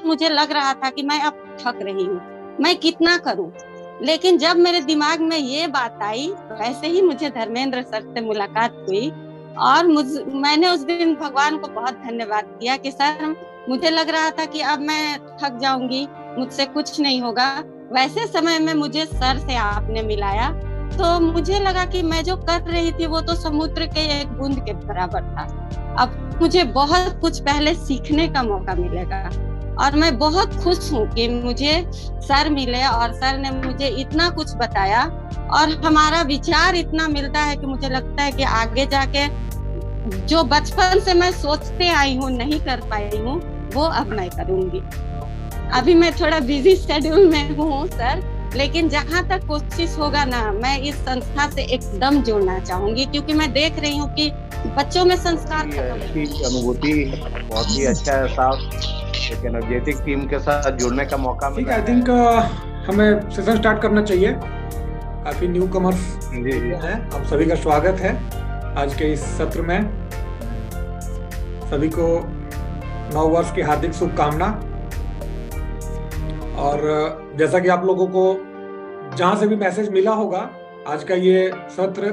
मुझे लग रहा था कि मैं अब थक रही हूँ, मैं कितना करूँ। लेकिन जब मेरे दिमाग में ये बात आई, वैसे ही मुझे धर्मेंद्र सर से मुलाकात हुई और मैंने उस दिन भगवान को बहुत धन्यवाद किया कि सर, मुझे लग रहा था कि अब मैं थक जाऊंगी, मुझसे कुछ नहीं होगा। वैसे समय में मुझे सर से आपने मिलाया, तो मुझे लगा कि मैं जो कर रही थी वो तो समुद्र के एक बूंद के बराबर था। अब मुझे बहुत कुछ पहले सीखने का मौका मिलेगा और मैं बहुत खुश हूँ कि मुझे सर मिले और सर ने मुझे इतना कुछ बताया और हमारा विचार इतना मिलता है कि मुझे लगता है कि आगे जाके जो बचपन से मैं सोचते आई हूँ नहीं कर पाई हूँ, वो अब मैं करूंगी। अभी मैं थोड़ा बिजी शेड्यूल में हूँ सर, लेकिन जहाँ तक कोशिश होगा ना, मैं इस संस्था से एकदम जुड़ना चाहूंगी, क्योंकि मैं देख रही हूँ कि बच्चों में संस्कार अच्छी अनुभूति, बहुत ही अच्छा एहसास, एक एनर्जेटिक टीम के साथ जुड़ने का मौका मिला। आई थिंक हमें सेशन स्टार्ट करना चाहिए। काफी न्यू कमर्स हैं, आप सभी का स्वागत है आज के इस सत्र में। सभी को नव वर्ष की हार्दिक शुभकामना। और जैसा कि आप लोगों को जहां से भी मैसेज मिला होगा, आज का ये सत्र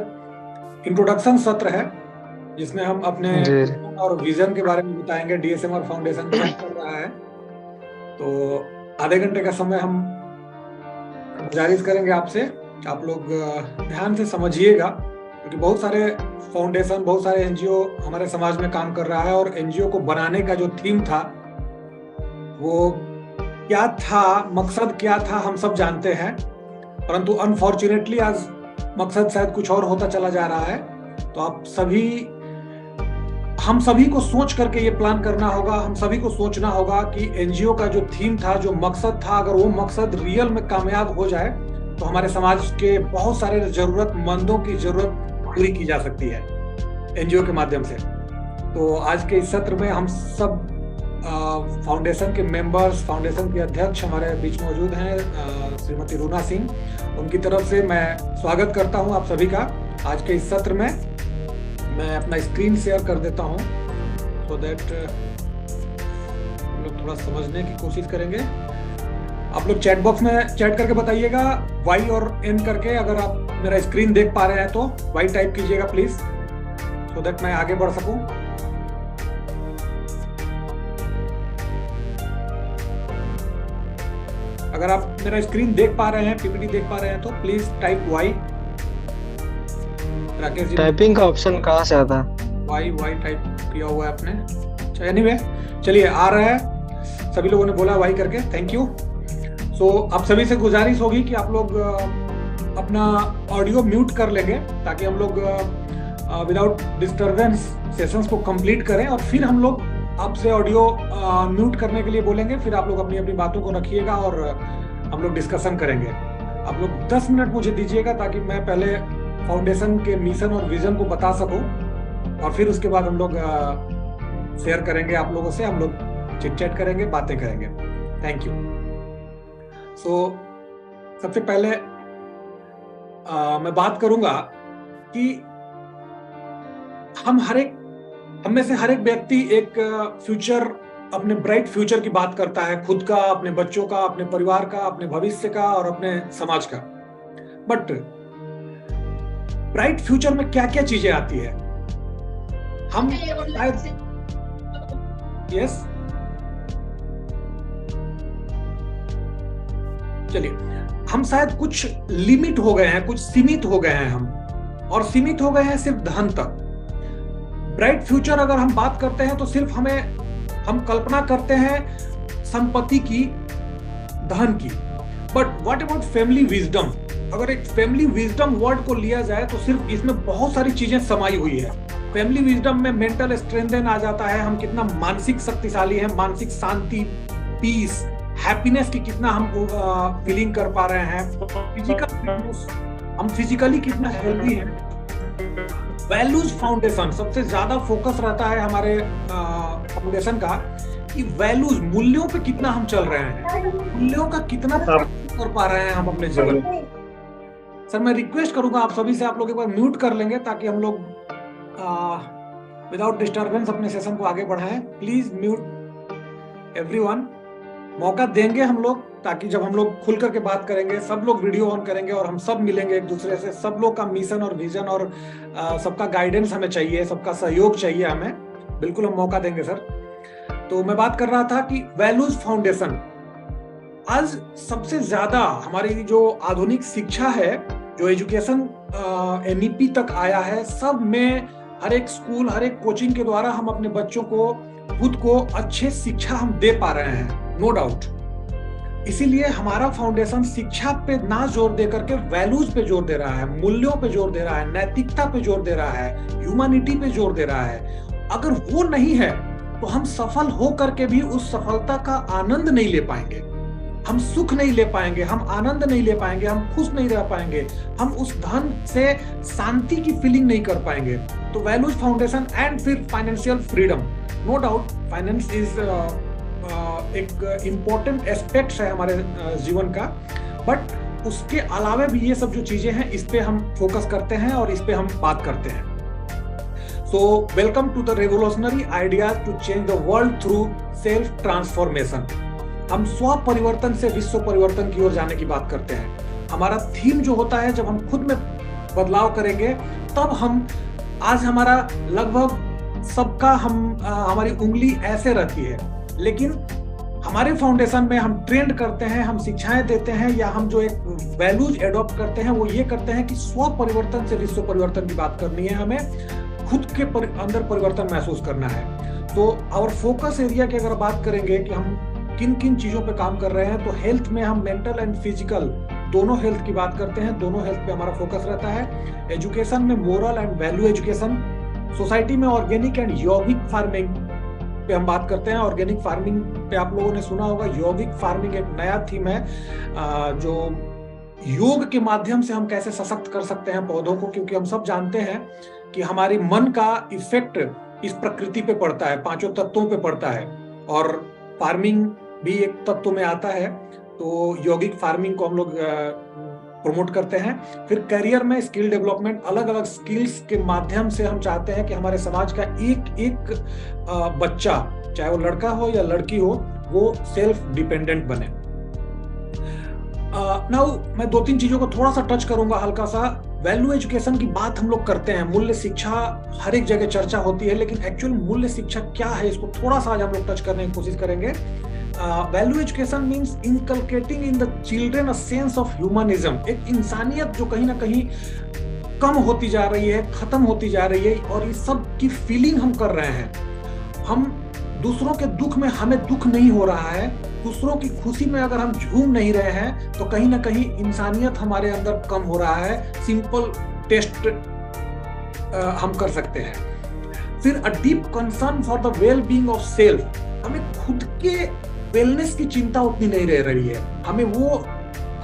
इंट्रोडक्शन सत्र है, जिसमें हम अपने और विजन के बारे में बताएंगे। डीएसएमआर फाउंडेशन क्या कर रहा है। तो आधे घंटे का समय हम गुजारिश करेंगे आपसे, आप लोग ध्यान से समझिएगा, क्योंकि बहुत सारे फाउंडेशन, बहुत सारे एनजीओ हमारे समाज में काम कर रहा है। और एनजीओ को बनाने का जो थीम था, वो क्या था, मकसद क्या था, हम सब जानते हैं, परंतु अनफॉर्चुनेटली आज मकसद शायद कुछ और होता चला जा रहा है। तो आप सभी, हम सभी को सोच करके ये प्लान करना होगा, हम सभी को सोचना होगा कि एनजीओ का जो थीम था, जो मकसद था, अगर वो मकसद रियल में कामयाब हो जाए तो हमारे समाज के बहुत सारे जरूरतमंदों की जरूरत पूरी की जा सकती है एनजीओ के माध्यम से। तो आज के इस सत्र में हम सब फाउंडेशन के मेंबर्स, फाउंडेशन के अध्यक्ष हमारे बीच मौजूद हैं, श्रीमती रूना सिंह, उनकी तरफ से मैं स्वागत करता हूं आप सभी का आज के इस सत्र में। मैं अपना स्क्रीन शेयर कर देता हूं सो दैट हम लोग थोड़ा समझने की कोशिश करेंगे। आप लोग चैट बॉक्स में चैट करके बताइएगा वाई और एन करके, अगर आप मेरा स्क्रीन देख पा रहे हैं तो वाई टाइप कीजिएगा प्लीज, सो दैट मैं आगे बढ़ सकूं। अगर आप मेरा स्क्रीन देख पा रहे हैं, पीपीटी देख पा रहे हैं, तो please type Y. Rakesh ji, typing का ऑप्शन कहाँ से आता है? वाई टाइप किया हुआ है आपने। एनीवे, चलिए आ रहा है, सभी लोगों ने बोला वाई करके, थैंक यू। सो आप सभी से गुजारिश होगी कि आप लोग अपना ऑडियो म्यूट कर लेंगे, ताकि हम लोग विदाउट डिस्टरबेंस सेशंस को कंप्लीट करें, और फिर हम लोग आपसे ऑडियो म्यूट करने के लिए बोलेंगे। फिर आप लोग अपनी अपनी बातों को रखिएगा और हम लोग डिस्कशन करेंगे। आप लोग 10 मिनट मुझे दीजिएगा, ताकि मैं पहले फाउंडेशन के मिशन और विजन को बता सकूं, और फिर उसके बाद हम लोग शेयर करेंगे आप लोगों से, हम लोग चिट चैट करेंगे, बातें करेंगे। Thank you. सो सबसे पहले मैं बात करूंगा कि हम में से हर एक व्यक्ति एक फ्यूचर, अपने ब्राइट फ्यूचर की बात करता है, खुद का, अपने बच्चों का, अपने परिवार का, अपने भविष्य का और अपने समाज का। बट ब्राइट फ्यूचर में क्या क्या चीजें आती है? हम यस, चलिए, हम शायद कुछ लिमिट हो गए हैं, कुछ सीमित हो गए हैं हम, और सीमित हो गए हैं सिर्फ धन तक। ब्राइट फ्यूचर अगर हम बात करते हैं तो सिर्फ हम कल्पना करते हैं संपत्ति की, धन की। But what about family wisdom? अगर एक फैमिली विजडम वर्ड को लिया जाए तो सिर्फ इसमें बहुत सारी चीजें समाई हुई है। फैमिली विजडम में मेंटल स्ट्रेंथ आ जाता है, हम कितना मानसिक शक्तिशाली हैं, मानसिक शांति, पीस, हैप्पीनेस की कितना हम फीलिंग कर पा रहे हैं, हम फिजिकली कितना हेल्दी हैं। वैल्यूज फाउंडेशन, सबसे ज्यादा फोकस रहता है हमारे फाउंडेशन का कि वैल्यूज, मूल्यों पे कितना हम चल रहे हैं, मूल्यों का कितना कर पा रहे हैं हम अपने जीवन में। सर मैं रिक्वेस्ट करूंगा आप सभी से, आप लोग एक बार म्यूट कर लेंगे, ताकि हम लोग विदाउट डिस्टरबेंस अपने सेशन को आगे बढ़ाएं। Please mute everyone. मौका देंगे हम लोग, ताकि जब हम लोग खुल करके बात करेंगे, सब लोग वीडियो ऑन करेंगे और हम सब मिलेंगे एक दूसरे से, सब लोग का मिशन और विजन और सबका गाइडेंस हमें चाहिए, सबका सहयोग चाहिए हमें, बिल्कुल हम मौका देंगे सर। तो मैं बात कर रहा था कि वैल्यूज फाउंडेशन, आज सबसे ज्यादा हमारी जो आधुनिक शिक्षा है, जो एजुकेशन NEP तक आया है, सब में हर एक स्कूल, हर एक कोचिंग के द्वारा हम अपने बच्चों को, खुद को अच्छे शिक्षा हम दे पा रहे हैं, नो डाउट। इसीलिए हमारा फाउंडेशन शिक्षा पे ना जोर दे करके वैल्यूज पे जोर दे रहा है, मूल्यों पे जोर दे रहा है, नैतिकता पे जोर दे रहा है, ह्यूमैनिटी पे जोर दे रहा है। अगर वो नहीं है तो हम सफल हो करके भी उस सफलता का आनंद नहीं ले पाएंगे, हम सुख नहीं ले पाएंगे, हम आनंद नहीं ले पाएंगे, हम खुश नहीं रह पाएंगे, हम उस धन से शांति की फीलिंग नहीं कर पाएंगे। तो वैल्यूज फाउंडेशन एंड फिर financial freedom, no doubt finance is एक इम्पोर्टेंट एस्पेक्ट है हमारे जीवन का, बट उसके अलावा भी ये सब जो चीजें हैं, इस पे हम फोकस करते हैं और इस पे हम बात करते हैं। So welcome to the revolutionary ideas to change the world through self transformation. हम स्व परिवर्तन से विश्व परिवर्तन की ओर जाने की बात करते हैं। हमारा थीम जो होता है, जब हम खुद में बदलाव करेंगे तब हम, आज हमारा लगभग सबका हमारी उंगली ऐसे रहती है, लेकिन हमारे फाउंडेशन में हम ट्रेंड करते हैं, हम शिक्षाएं देते हैं, या हम जो एक वैल्यूज एडॉप्ट करते हैं वो ये करते हैं कि स्व परिवर्तन से विश्व परिवर्तन की बात करनी है, हमें खुद के अंदर परिवर्तन महसूस करना है। तो आवर फोकस एरिया की अगर बात करेंगे कि हम किन किन चीजों पे काम कर रहे हैं, तो हेल्थ में हम मेंटल एंड फिजिकल दोनों हेल्थ की बात करते हैं, दोनों हेल्थ पे हमारा फोकस रहता है। एजुकेशन में moral and value education, society में ऑर्गेनिक एंड यौगिक फार्मिंग पे हम बात करते हैं। ऑर्गेनिक फार्मिंग पे आप लोगों ने सुना होगा, यौगिक फार्मिंग एक नया थीम है, जो योग के माध्यम से हम कैसे सशक्त कर सकते हैं पौधों को, क्योंकि हम सब जानते हैं कि हमारी मन का इफेक्ट इस प्रकृति पे पड़ता है, पांचों तत्वों पे पड़ता है, और फार्मिंग भी एक तत्व में आता है। तो यौगिक फार्मिंग को हम लोग प्रमोट करते हैं। फिर करियर में स्किल डेवलपमेंट, अलग अलग स्किल्स के माध्यम से हम चाहते हैं कि हमारे समाज का एक एक बच्चा, चाहे वो लड़का हो या लड़की हो, वो सेल्फ डिपेंडेंट बने। नाउ मैं 2-3 चीजों को थोड़ा सा टच करूंगा हल्का सा। वैल्यू एजुकेशन की बात हम लोग करते हैं, मूल्य शिक्षा हर एक जगह चर्चा होती है, लेकिन एक्चुअल मूल्य शिक्षा क्या है, इसको थोड़ा सा आज हम लोग टच करने की कोशिश करेंगे। Value education means inculcating in the children a sense of humanism, एक इंसानियत जो कहीं ना कहीं कम होती जा रही है, खत्म होती जा रही है, और इस सब की फीलिंग हम कर रहे हैं। हम दूसरों के दुख में हमें दुख नहीं हो रहा है, दूसरों की खुशी में अगर हम झूम नहीं रहे हैं, तो कहीं ना कहीं इंसानियत हमारे अंदर कम हो रहा है। सिंपल टेस्ट हम कर सकते हैं। फिर a deep concern for the well being of self, हमें खुद के वेलनेस की चिंता उतनी नहीं रह रही है।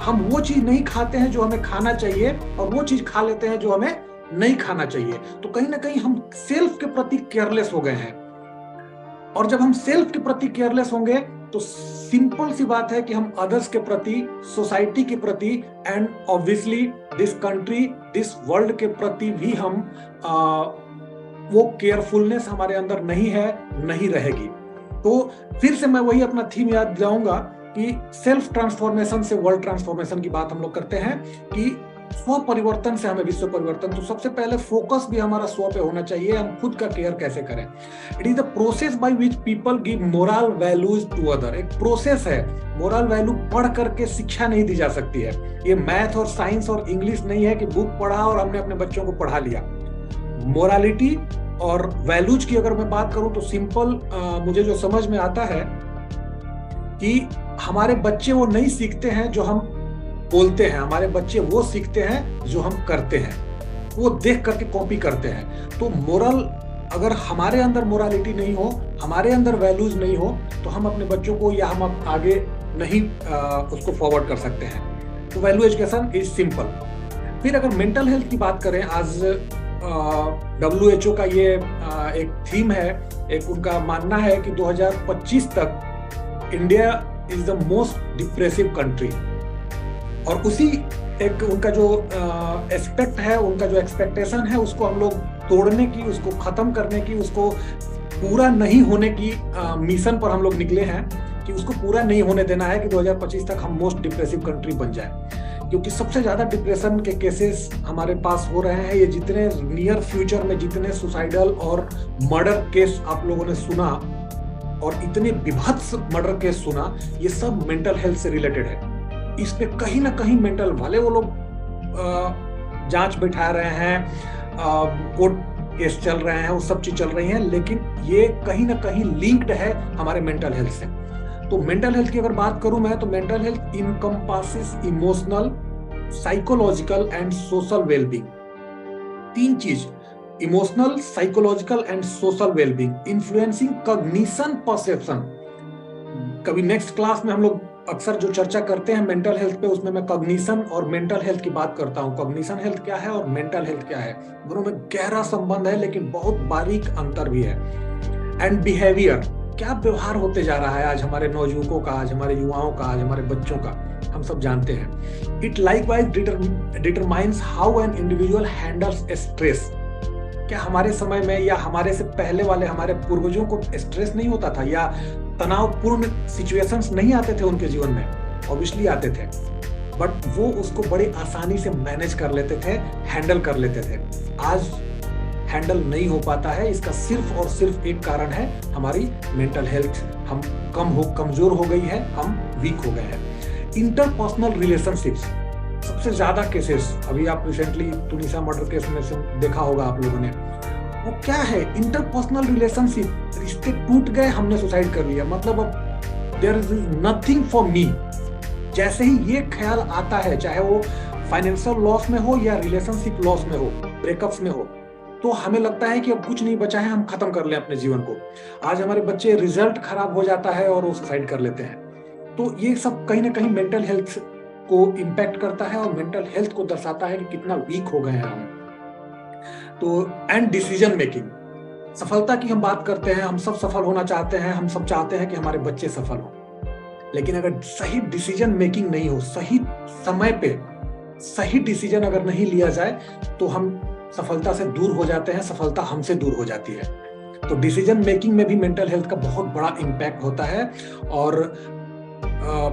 हम वो चीज नहीं खाते हैं जो हमें खाना चाहिए, और वो चीज खा लेते हैं जो हमें नहीं खाना चाहिए। तो कहीं ना कहीं हम सेल्फ के प्रति केयरलेस हो गए हैं, और जब हम सेल्फ के प्रति केयरलेस होंगे तो सिंपल सी बात है कि हम अदर्स के प्रति, सोसाइटी के प्रति, and obviously this country, this world के प्रति भी हम वो केयरफुलनेस हमारे अंदर नहीं है, नहीं रहेगी। तो फिर से मैं वही अपना थीम याद दिलाऊंगा कि सेल्फ ट्रांसफॉर्मेशन से वर्ल्ड ट्रांसफॉर्मेशन की बात हम लोग करते हैं, कि स्व परिवर्तन से हमें विश्व परिवर्तन। तो सबसे पहले फोकस भी हमारा स्व पे होना चाहिए, हम खुद का केयर कैसे करें। It is the process by which people give moral values to other. एक प्रोसेस है, मोरल वैल्यू पढ़ करके शिक्षा नहीं दी जा सकती है। ये मैथ और साइंस और इंग्लिश नहीं है कि बुक पढ़ा और हमने अपने बच्चों को पढ़ा लिया। मोरालिटी और वैल्यूज की अगर मैं बात करूं तो सिंपल मुझे जो समझ में आता है कि हमारे बच्चे वो नहीं सीखते हैं जो हम बोलते हैं, हमारे बच्चे वो सीखते हैं जो हम करते हैं, वो देख करके कॉपी करते हैं। तो मोरल, अगर हमारे अंदर मोरालिटी नहीं हो, हमारे अंदर वैल्यूज नहीं हो, तो हम अपने बच्चों को या हम आगे नहीं उसको फॉरवर्ड कर सकते हैं। तो वैल्यू एजुकेशन इज सिंपल। फिर अगर मेंटल हेल्थ की बात करें, आज WHO का ये एक थीम है, एक उनका मानना है कि 2025 तक India is the most depressive country, और उसी एक उनका जो एस्पेक्ट है, उनका जो एक्सपेक्टेशन है, उसको हम लोग तोड़ने की, उसको खत्म करने की, उसको पूरा नहीं होने की मिशन पर हम लोग निकले हैं। कि उसको पूरा नहीं होने देना है कि 2025 तक हम मोस्ट डिप्रेसिव कंट्री बन जाए, क्योंकि सबसे ज्यादा डिप्रेशन के केसेस हमारे पास हो रहे हैं। ये जितने नियर फ्यूचर में जितने सुसाइडल और मर्डर केस आप लोगों ने सुना और इतने विभत्स मर्डर केस सुना, ये सब मेंटल हेल्थ से रिलेटेड है। इस पे कहीं ना कहीं मेंटल वाले वो लोग जांच बैठा रहे हैं, कोर्ट केस चल रहे हैं, वो सब चीज चल रही हैं, लेकिन ये कहीं ना कहीं लिंक्ड है हमारे मेंटल हेल्थ से। तो मेंटल हेल्थ की अगर बात करूं मैं, तो mental health encompasses emotional, psychological and social wellbeing. तीन चीज, emotional, psychological and social wellbeing, influencing cognition, perception. कभी नेक्स्ट क्लास में हम लोग अक्सर जो चर्चा करते हैं मेंटल हेल्थ पे, उसमें मैं कॉग्निशन और मेंटल हेल्थ की बात करता हूं। कॉग्निशन हेल्थ क्या है और मेंटल हेल्थ क्या है, दोनों में गहरा संबंध है, लेकिन बहुत बारीक अंतर भी है। एंड बिहेवियर, क्या व्यवहार होते जा रहा है आज हमारे नवयुवकों का, आज हमारे युवाओं का, आज हमारे बच्चों का, हम सब जानते हैं। It likewise determines how an individual handles stress. क्या हमारे समय में या हमारे से पहले वाले हमारे पूर्वजों को स्ट्रेस नहीं होता था, या तनावपूर्ण सिचुएशंस नहीं आते थे उनके जीवन में? ऑब्वियसली आते थे, बट वो उसको बड़ी आसानी से मैनेज कर लेते थे, हैंडल कर लेते थे। आज हैंडल नहीं हो पाता है। इसका सिर्फ और सिर्फ एक कारण है, हमारी मेंटल हेल्थ हम कमजोर हो गई है, हम वीक हो गए हैं। इंटरपर्सनल रिलेशनशिप्स, सबसे ज्यादा केसेस अभी आप रिसेंटली तुनिसा मर्डर केस में से देखा होगा आप लोगों ने। वो क्या है? इंटरपर्सनल रिलेशनशिप, रिश्ते टूट गए, हमने सुसाइड कर लिया, मतलब अब there is nothing for me. जैसे ही ये ख्याल आता है, चाहे वो फाइनेंशियल लॉस में हो या रिलेशनशिप लॉस में हो, ब्रेकअप्स में हो, तो हमें लगता है कि अब कुछ नहीं बचा है, हम खत्म कर लें अपने जीवन को। आज हमारे बच्चे रिजल्ट खराब हो जाता है और वो सुसाइड कर लेते हैं। तो ये सब कहीं ना कहीं मेंटल हेल्थ को इम्पैक्ट करता है और मेंटल हेल्थ को दर्शाता है कि कितना वीक हो गए हैं हम। तो एंड डिसीजन मेकिंग, सफलता की हम बात करते हैं, हम सब सफल होना चाहते हैं, हम सब चाहते हैं कि हमारे बच्चे सफल हो, लेकिन अगर सही डिसीजन मेकिंग नहीं हो, सही समय पे सही डिसीजन अगर नहीं लिया जाए, तो हम सफलता से दूर हो जाते हैं, सफलता हमसे दूर हो जाती है। तो डिसीजन मेकिंग में भी मेंटल हेल्थ का बहुत बड़ा इम्पैक्ट होता है। और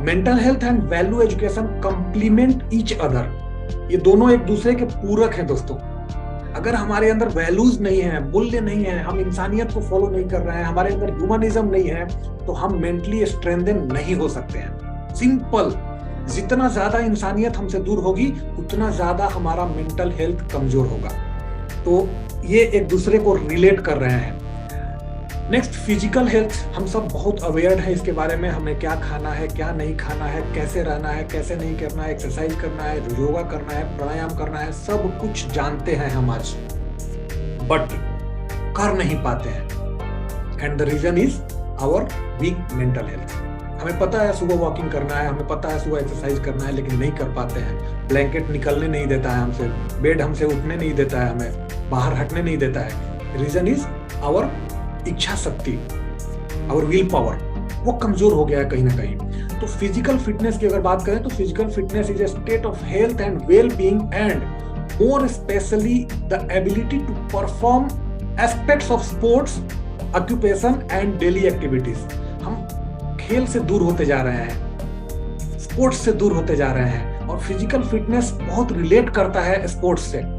mental health and value education complement each other, ये दोनों एक दूसरे के पूरक हैं दोस्तों। अगर हमारे अंदर वैल्यूज नहीं है, मूल्य नहीं है, हम इंसानियत को फॉलो नहीं कर रहे हैं, हमारे अंदर ह्यूमनिज्म नहीं है, तो हम मेंटली स्ट्रेंथन नहीं हो सकते हैं। सिंपल, जितना ज्यादा इंसानियत हमसे दूर होगी, उतना ज्यादा हमारा मेंटल हेल्थ कमजोर होगा। तो ये एक दूसरे को रिलेट कर रहे हैं। नेक्स्ट, फिजिकल हेल्थ, हम सब बहुत अवेयर हैं इसके बारे में, हमें क्या खाना है, क्या नहीं खाना है, कैसे रहना है, कैसे नहीं करना है, एक्सरसाइज करना है, योगा करना है, प्राणायाम करना है, सब कुछ जानते हैं हम आज, बट कर नहीं पाते हैं। And the reason is our weak mental health. हमें पता है सुबह वॉकिंग करना है, हमें पता है सुबह एक्सरसाइज करना है, लेकिन नहीं कर पाते हैं। ब्लैंकेट निकलने नहीं देता है हमसे, बेड हमसे उठने नहीं देता है, हमें बाहर हटने नहीं देता है। रीजन इज आवर इच्छा शक्ति, आवर विल पावर, वो कमजोर हो गया है कहीं ना कहीं। तो फिजिकल फिटनेस की अगर बात करें, तो physical fitness is a state of health and well being and more specially the ability to perform aspects of sports, occupation and daily activities. हम खेल से दूर होते जा रहे हैं, स्पोर्ट्स से दूर होते जा रहे हैं, और फिजिकल फिटनेस बहुत रिलेट करता है स्पोर्ट्स से।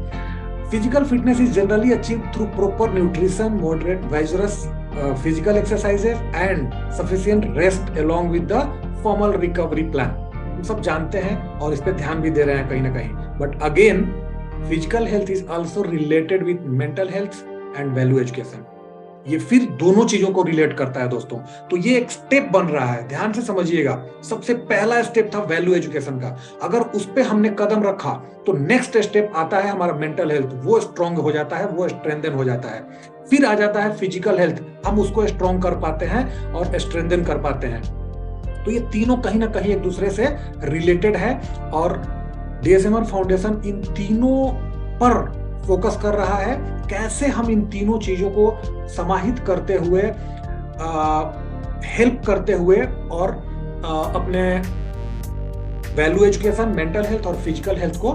Physical fitness is generally achieved through proper nutrition, moderate vigorous physical exercises and sufficient rest along with the formal recovery plan. हम सब जानते हैं और इस पे ध्यान भी दे रहे हैं कहीं ना कहीं। But again, physical health is also related with mental health and value education. ये फिर दोनों चीजों को रिलेट करता है दोस्तों। तो ये एक स्टेप बन रहा है, ध्यान से समझिएगा। सबसे पहला स्टेप था वैल्यू एजुकेशन का, अगर उस पे हमने कदम रखा तो नेक्स्ट स्टेप आता है हमारा मेंटल हेल्थ, वो स्ट्रांग हो जाता है, वो स्ट्रेंथन हो जाता है। फिर आ जाता है फिजिकल हेल्थ, हम उसको स्ट्रांग कर पाते हैं और स्ट्रेंथन कर पाते हैं। तो ये तीनों कहीं ना कहीं एक दूसरे से रिलेटेड है, और डीएसएमआर फाउंडेशन इन तीनों पर फोकस कर रहा है, कैसे हम इन तीनों चीजों को समाहित करते हुए, हेल्प करते हुए, और अपने वैल्यू एजुकेशन, मेंटल हेल्थ और फिजिकल हेल्थ को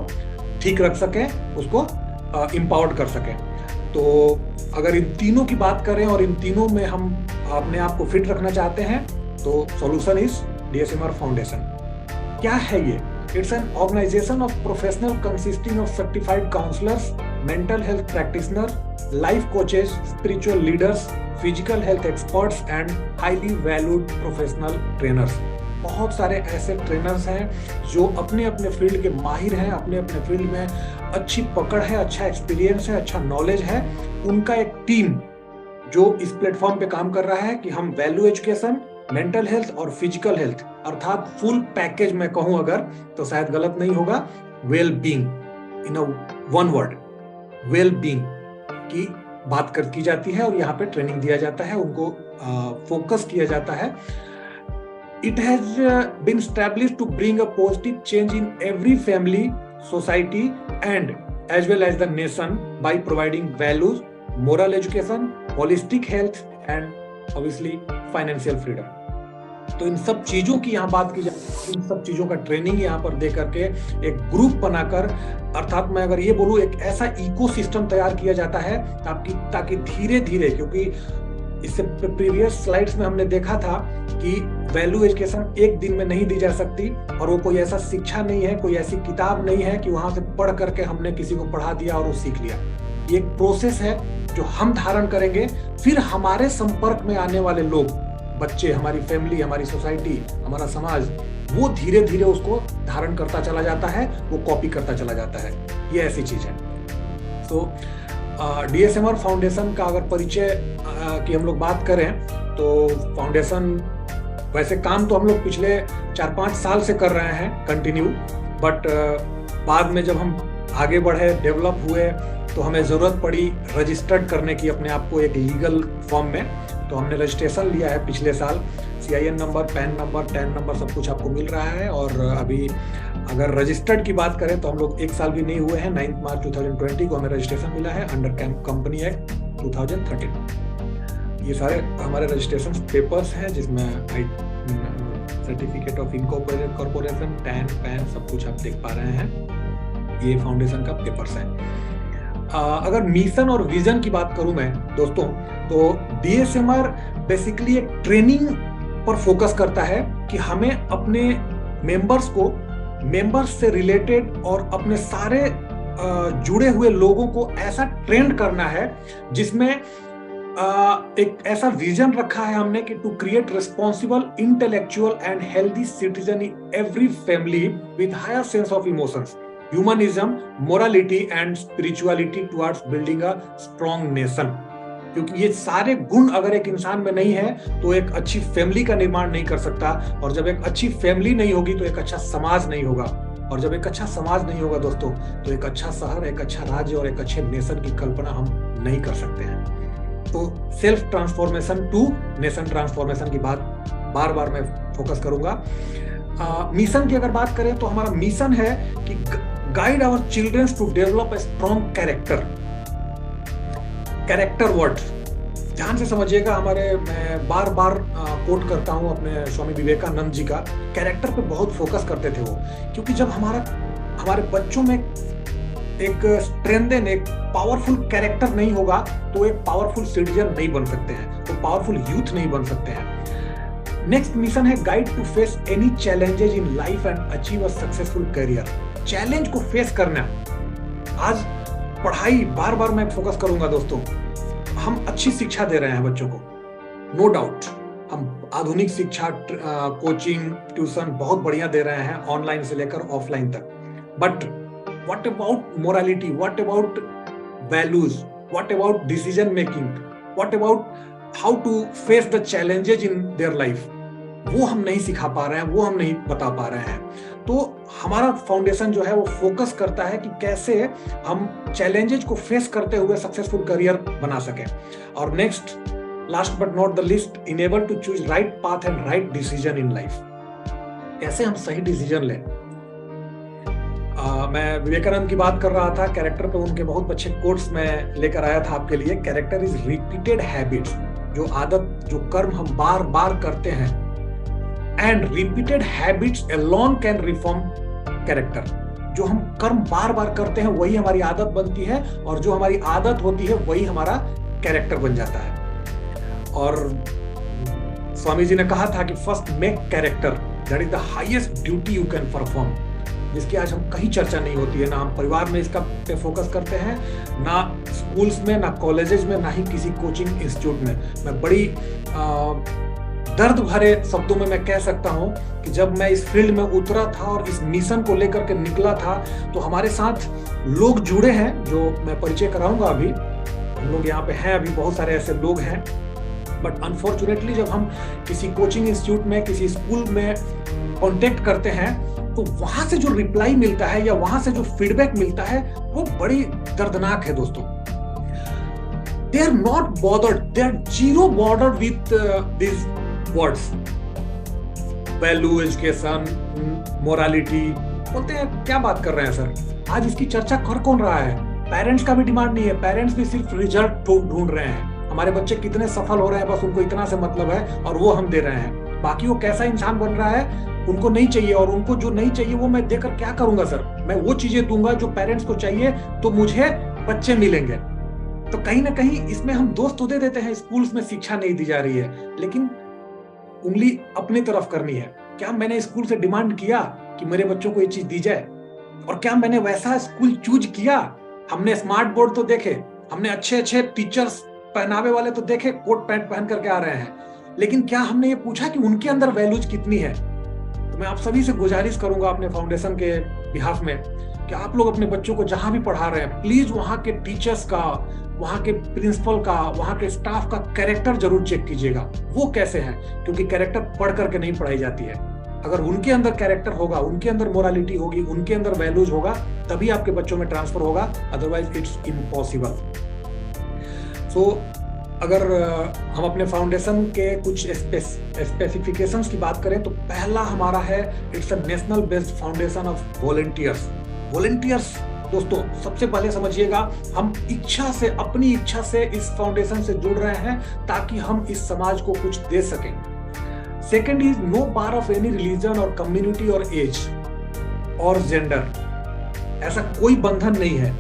ठीक रख सकें, उसको इम्पावर्ड कर सकें। तो अगर इन तीनों की बात करें और इन तीनों में हम अपने आप को फिट रखना चाहते हैं, तो सॉल्यूशन इज DSMR फाउंडेशन। क्या है ये? It's an organisation of professional consisting of certified counsellors, mental health practitioner, life coaches, spiritual leaders, physical health experts and highly valued professional trainers. बहुत सारे ऐसे ट्रेनर्स हैं जो अपने अपने फील्ड के माहिर हैं, अपने अपने फील्ड में अच्छी पकड़ है, अच्छा एक्सपीरियंस है, अच्छा नॉलेज है। उनका एक टीम जो इस प्लेटफॉर्म पे काम कर रहा है कि हम वैल्यू एजुकेशन, मेंटल हेल्थ और फिजिकल हेल्थ अर्थात फुल पैकेज में कहूं अगर तो शायद गलत नहीं होगा, well being in one word, well being की बात की जाती है और यहाँ पे ट्रेनिंग दिया जाता है, उनको फोकस किया जाता है। It has been established to bring a positive change in every family, society and as well as the nation by providing values, moral education, holistic health and obviously financial freedom. तो इन सब चीजों की यहाँ बात की जाए, इन सब चीजों का ट्रेनिंग यहाँ पर दे करके एक ग्रुप बनाकर, अर्थात मैं अगर ये बोलूँ एक ऐसा इकोसिस्टम तैयार किया जाता है ताकि धीरे धीरे, क्योंकि इससे प्रीवियस स्लाइड्स में हमने देखा था कि वैल्यू एजुकेशन एक दिन में नहीं दी जा सकती और वो कोई ऐसा शिक्षा नहीं है, कोई ऐसी किताब नहीं है कि वहां से पढ़ करके हमने किसी को पढ़ा दिया और वो सीख लिया। ये एक प्रोसेस है जो हम धारण करेंगे, फिर हमारे संपर्क में आने वाले लोग, बच्चे, हमारी फैमिली, हमारी सोसाइटी, हमारा समाज, वो धीरे धीरे उसको धारण करता चला जाता है, वो कॉपी करता चला जाता है। ये ऐसी चीज है। तो DSMR फाउंडेशन का अगर परिचय की हम लोग बात करें तो फाउंडेशन वैसे काम तो हम लोग पिछले 4-5 साल से कर रहे हैं कंटिन्यू, बट बाद में जब हम आगे बढ़े, डेवलप हुए, तो हमें ज़रूरत पड़ी रजिस्टर्ड करने की अपने आप को एक लीगल फॉर्म में। तो हमने रजिस्ट्रेशन लिया है पिछले साल, CIN number, pan number, tan number सब कुछ आपको मिल रहा है। और अभी अगर रजिस्टर्ड की बात करें तो हम लोग 1 साल भी नहीं हुए हैं, 9 मार्च 2020 को हमें रजिस्ट्रेशन मिला है अंडर कंपनी एक्ट 2013। ये सारे हमारे रजिस्ट्रेशन पेपर्स हैं जिसमें certificate of incorporated corporation, tan, pan सब कुछ आप देख पा रहे हैं। ये फाउंडेशन का पेपर्स है। अगर मिशन और विजन की बात करूं मैं दोस्तों, तो DSMR बेसिकली एक ट्रेनिंग पर फोकस करता है कि हमें अपने मेंबर्स से रिलेटेड और अपने सारे जुड़े हुए लोगों को ऐसा ट्रेंड करना है जिसमें एक ऐसा विजन रखा है हमने कि to create responsible, intellectual and healthy citizen in every family with higher sense of emotions, humanism, morality and spirituality towards building a strong nation. क्योंकि ये सारे गुण अगर एक इंसान में नहीं है तो एक अच्छी फैमिली का निर्माण नहीं कर सकता, और जब एक अच्छी फैमिली नहीं होगी तो एक अच्छा समाज नहीं होगा, और जब एक अच्छा समाज नहीं होगा दोस्तों तो एक अच्छा शहर, एक अच्छा राज्य और एक अच्छे नेशन की कल्पना हम नहीं कर सकते हैं। तो self transformation to nation transformation की बात बार बार मैं फोकस करूंगा। मिशन की अगर बात करें तो हमारा मिशन है कि guide our childrens to develop a strong character word ध्यान से समझिएगा। मैं बार बार कोट करता हूं अपने स्वामी विवेकानंद जी का, कैरेक्टर पे बहुत फोकस करते थे वो, क्योंकि जब हमारे बच्चों में एक स्ट्रेंथन, एक पावरफुल कैरेक्टर नहीं होगा तो एक पावरफुल सिटीजन नहीं बन सकते हैं, तो पावरफुल यूथ नहीं बन सकते हैं। नेक्स्ट मिशन है guide to face any challenges in life and achieve a successful career. Challenge को फेस करना, आज पढ़ाई बार बार मैं फोकस करूंगा दोस्तों, हम अच्छी शिक्षा दे रहे हैं बच्चों को, नो डाउट, हम आधुनिक शिक्षा, कोचिंग, ट्यूशन बहुत बढ़िया दे रहे हैं ऑनलाइन से लेकर ऑफलाइन तक, but what about morality, what about values, what about decision making, what about how to face the challenges in their life, वो हम नहीं सिखा पा रहे हैं, वो हम नहीं बता पा रहे हैं। तो हमारा फाउंडेशन जो है वो फोकस करता है कि कैसे हम चैलेंजेस को फेस करते हुए सक्सेसफुल करियर बना सकें। और next, last but not the list, enable to choose right path and right decision in life. कैसे हम सही डिसीजन लें। मैं विवेकानंद की बात कर रहा था, कैरेक्टर पे उनके बहुत अच्छे कोट्स में लेकर आया था आपके लिए। कैरेक्टर इज रिपीटेड हैबिट्स, जो आदत, जो कर्म हम बार बार करते हैं, and repeated habits alone can reform character. जो हम कर्म बार बार करते हैं वही हमारी आदत बनती है, और जो हमारी आदत होती है वही हमारा कैरेक्टर बन जाता है। और स्वामी जी ने कहा था कि first make character, that is the highest duty you can perform, जिसकी आज हम कहीं चर्चा नहीं होती है, ना हम परिवार में इसका पे फोकस करते हैं, ना स्कूल्स में, ना कॉलेजेस में, ना ही किसी कोचिंग इंस्टीट्यूट में। मैं बड़ी दर्द भरे शब्दों में मैं कह सकता हूं कि जब मैं इस फील्ड में उतरा था और इस मिशन को लेकर के निकला था, तो हमारे साथ लोग जुड़े हैं जो मैं परिचय कराऊंगा अभी। हम लोग यहाँ पे हैं, अभी बहुत सारे ऐसे लोग हैं, बट अनफॉर्चुनेटली जब हम किसी कोचिंग इंस्टीट्यूट में, किसी स्कूल में कॉन्टेक्ट करते हैं, तो वहां से जो रिप्लाई मिलता है या वहां से जो फीडबैक मिलता है वो बड़ी दर्दनाक है दोस्तों। They are not bothered, they are zero bothered with these words, value, education, morality। बोलते हैं क्या बात कर रहे हैं सर, आज इसकी चर्चा कर कौन रहा है? पेरेंट्स का भी डिमांड नहीं है, पेरेंट्स भी सिर्फ रिजल्ट ढूंढ रहे हैं, हमारे बच्चे कितने सफल हो रहे हैं, बस उनको इतना से मतलब है और वो हम दे रहे हैं। बाकी वो कैसा इंसान बन रहा है उनको नहीं चाहिए, और उनको जो नहीं चाहिए वो मैं देकर क्या करूंगा सर? मैं वो चीजें दूंगा जो पेरेंट्स को चाहिए, तो मुझे बच्चे मिलेंगे। तो कहीं ना कहीं इसमें हम दोष तो दे देते हैं, स्कूल्स में शिक्षा नहीं दी जा रही है, लेकिन उंगली अपनी तरफ करनी है। क्या मैंने स्कूल से डिमांड किया कि मेरे बच्चों को ये चीज दी जाए? और क्या मैंने वैसा स्कूल चूज किया? हमने स्मार्ट बोर्ड तो देखे, हमने अच्छे अच्छे टीचर्स पहनावे वाले तो देखे, कोट पैंट पहन करके आ रहे हैं, लेकिन क्या हमने ये पूछा कि उनके अंदर वैल्यूज कितनी है? तो मैं आप सभी से गुजारिश करूंगा अपने फाउंडेशन के बिहाफ में कि आप लोग अपने बच्चों को जहां भी पढ़ा रहे हैं, प्लीज वहां के टीचर्स का, वहां के प्रिंसिपल का, वहां के स्टाफ का कैरेक्टर जरूर चेक कीजिएगा, वो कैसे हैं, क्योंकि कैरेक्टर पढ़ करके नहीं पढ़ाई जाती है। अगर उनके अंदर कैरेक्टर होगा, उनके अंदर मोरालिटी होगी, उनके अंदर वैल्यूज होगा, तभी आपके बच्चों में ट्रांसफर होगा, अदरवाइज इट्स इम्पॉसिबल। सो अगर हम अपने फाउंडेशन के कुछ स्पेसिफिकेशंस की बात करें, तो पहला हमारा है, it's a national based foundation of volunteers. Volunteers दोस्तों सबसे पहले समझिएगा, हम इच्छा से, अपनी इच्छा से इस फाउंडेशन से जुड़ रहे हैं ताकि हम इस समाज को कुछ दे सकें। Second is no bar of any religion और कम्युनिटी और एज और जेंडर, ऐसा कोई बंधन नहीं है।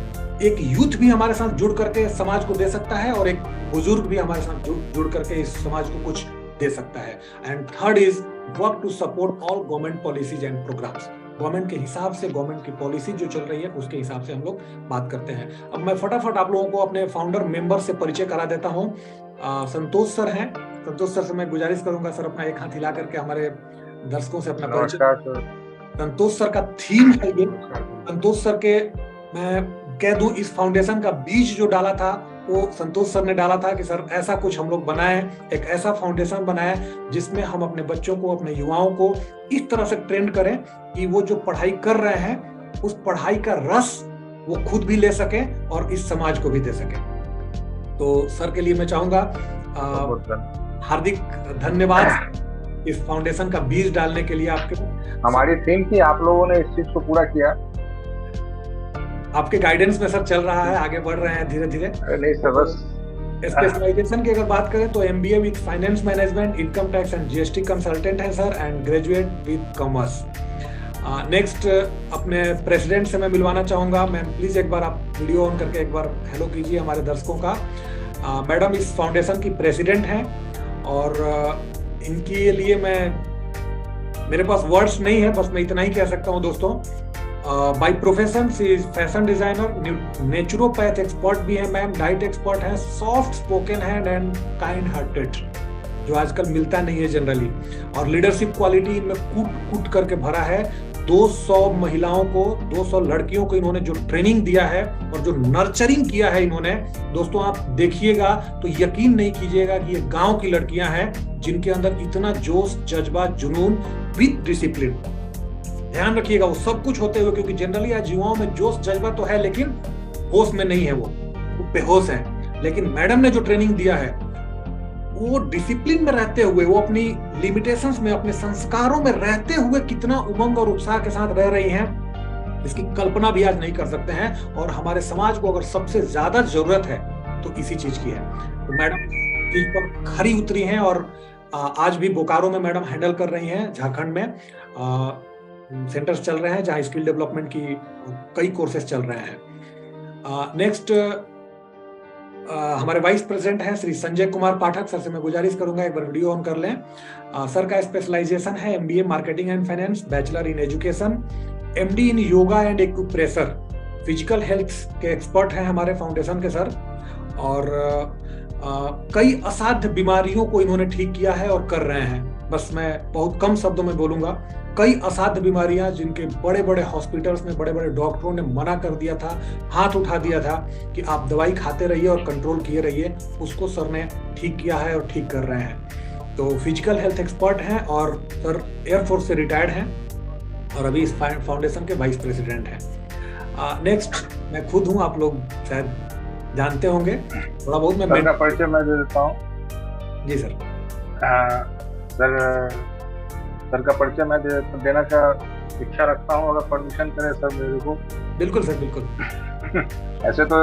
एक यूथ भी हमारे साथ जुड़ करके समाज को दे सकता है, और एक बुजुर्ग भी हमारे साथ जुड़ करके इस समाज को कुछ दे सकता है। And third is work to support all government policies and programmes. Government के हिसाब से, गवर्नमेंट की पॉलिसी जो चल रही है उसके हिसाब से हम लोग बात करते हैं। अब मैं फटाफट आप लोगों को अपने फाउंडर मेंबर से परिचय करा देता हूं। संतोष सर हैं। संतोष सर से मैं गुजारिश करूंगा सर अपना एक हाथ हिला करके हमारे दर्शकों से अपना परिचय। संतोष सर का थीम है ये। संतोष सर के, मैं कह दूं, इस फाउंडेशन का बीज जो डाला था वो संतोष सर ने डाला था कि सर ऐसा कुछ हम लोग बनाए, एक ऐसा फाउंडेशन बनाए जिसमें हम अपने बच्चों को, अपने युवाओं को इस तरह से ट्रेंड करें कि वो जो पढ़ाई कर रहे हैं उस पढ़ाई का रस वो खुद भी ले सके और इस समाज को भी दे सके। तो सर के लिए मैं चाहूंगा हार्दिक धन्यवाद इस फाउंडेशन का बीज डालने के लिए। आपके, हमारी टीम थी, आप लोगों ने इस चीज को पूरा किया। आपके गाइडेंस में सर चल रहा है, आगे बढ़ रहे हैं धीरे धीरे। नहीं सर, बस स्पेशलाइजेशन की अगर बात करें तो MBA with finance management, income tax and GST consultant है sir, and graduate with commerce. Next अपने प्रेसिडेंट से मैं मिलवाना चाहूंगा। मैम प्लीज एक बार आप वीडियो ऑन करके एक बार हेलो कीजिए हमारे दर्शकों का। मैडम इस फाउंडेशन की प्रेसिडेंट हैं, और इनके लिए मेरे पास वर्ड्स नहीं है, बस मैं इतना ही कह सकता हूँ दोस्तों। By profession she is fashion designer, naturopath expert भी है मैम, डाइट एक्सपर्ट है, सॉफ्ट स्पोकन है एंड काइंड हार्टेड, जो आजकल मिलता नहीं है जनरली, और लीडरशिप क्वालिटी इनमें कूट करके भरा है। 200 महिलाओं को, 200 लड़कियों को इन्होंने जो ट्रेनिंग दिया है और जो नर्चरिंग किया है इन्होंने, दोस्तों आप देखिएगा तो यकीन नहीं कीजिएगा कि ये गांव की लड़कियां हैं जिनके अंदर इतना जोश, जज्बा, जुनून विद डिसिप्लिन। ध्यान रखिएगा वो सब कुछ होते हुए, क्योंकि जनरली आज युवाओं में जोश जज्बा तो है लेकिन होश में नहीं है, वो बेहोश है। लेकिन मैडम ने जो ट्रेनिंग दिया है वो डिसिप्लिन में रहते हुए, वो अपनी लिमिटेशंस में, अपने संस्कारों में रहते हुए कितना उमंग और उत्साह के साथ रह रही हैं, इसकी कल्पना भी आज नहीं कर सकते हैं। और हमारे समाज को अगर सबसे ज्यादा जरूरत है तो इसी चीज की है। तो मैडम चीज पर खरी उतरी हैं, और आज भी बोकारो में मैडम हैंडल कर रही हैं। झारखंड में सेंटर्स चल रहे हैं जहां स्किल डेवलपमेंट की कई कोर्सेज चल रहे हैं। नेक्स्ट हमारे वाइस प्रेसिडेंट हैं श्री संजय कुमार पाठक सर से मैं गुजारिश करूंगा एक बार वीडियो ऑन कर लें। सर का स्पेशलाइजेशन है MBA marketing and finance, bachelor in education, MD in yoga and acupressure, physical health के एक्सपर्ट हैं हमारे फाउंडेशन के सर। और कई असाध्य बीमारियों को इन्होंने ठीक किया है और कर रहे हैं। बस मैं बहुत कम शब्दों में बोलूंगा, कई असाध्य बीमारियां जिनके बड़े बड़े हॉस्पिटल्स में बड़े बड़े डॉक्टरों ने मना कर दिया था, हाथ उठा दिया था कि आप दवाई खाते रहिए और कंट्रोल किए रहिए, उसको सर ने ठीक किया है और ठीक कर रहे हैं। तो फिजिकल हेल्थ एक्सपर्ट हैं और सर एयरफोर्स से रिटायर्ड हैं और अभी इस फाउंडेशन के वाइस प्रेसिडेंट हैं। नेक्स्ट मैं खुद हूँ, आप लोग शायद जानते होंगे थोड़ा बहुत। मैं सर का परिचय मैं दे देता हूँ। जी सर। सर का परिचय मैं देना का इच्छा रखता हूँ, अगर परमिशन करें सर मेरे को। बिल्कुल सर, बिल्कुल। ऐसे तो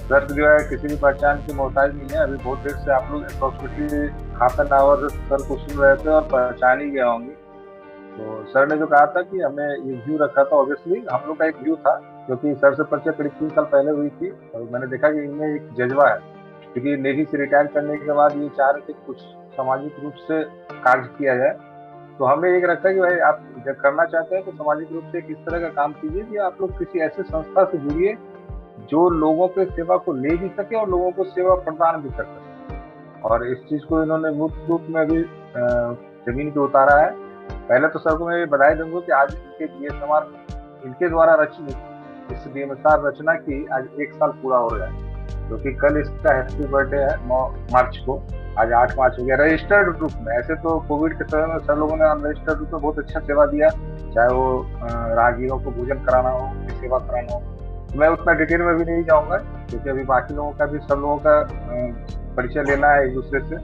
सर जो है किसी भी पहचान की मोहताज नहीं है। अभी बहुत देर से आप लोग approximately half an hour sir को सुन रहे थे और पहचान ही गया होंगे। तो सर ने जो कहा था कि हमें ये व्यू रखा था, ऑब्वियसली हम लोग का एक व्यू था, क्योंकि सर से परिचय करीब 3 साल पहले हुई थी और मैंने देखा कि इनमें एक जज्बा है, क्योंकि नेवी से रिटायर करने के बाद ये चाह रहे थे कुछ सामाजिक रूप से कार्य किया जाए। तो हमने एक रखा कि भाई आप जब करना चाहते हैं तो सामाजिक रूप से किस तरह का काम कीजिए कि आप लोग किसी ऐसे संस्था से जुड़िए जो लोगों के सेवा को ले भी सके और लोगों को सेवा प्रदान भी कर सके। और इस चीज को इन्होंने मूर्त रूप में अभी जमीन पे उतारा है। पहले तो सर को मैं बधाई दूंगा कि आज इनके बीएसएमआर इनके द्वारा रचित इस बीएसएमआर रचना की आज 1 साल पूरा हो गया, क्योंकि कल इसका हैप्पी बर्थडे है 9 मार्च को। आज 8 मार्च हो गया रजिस्टर्ड रूप में। ऐसे तो कोविड के समय में सर लोगों ने अनरजिस्टर्ड रूप में बहुत अच्छा सेवा दिया, चाहे वो राहगीरों को भोजन कराना हो, सेवा कराना हो। मैं उतना डिटेल में भी नहीं जाऊंगा, क्योंकि अभी बाकी लोगों का भी सब लोगों का परिचय लेना है एक दूसरे से।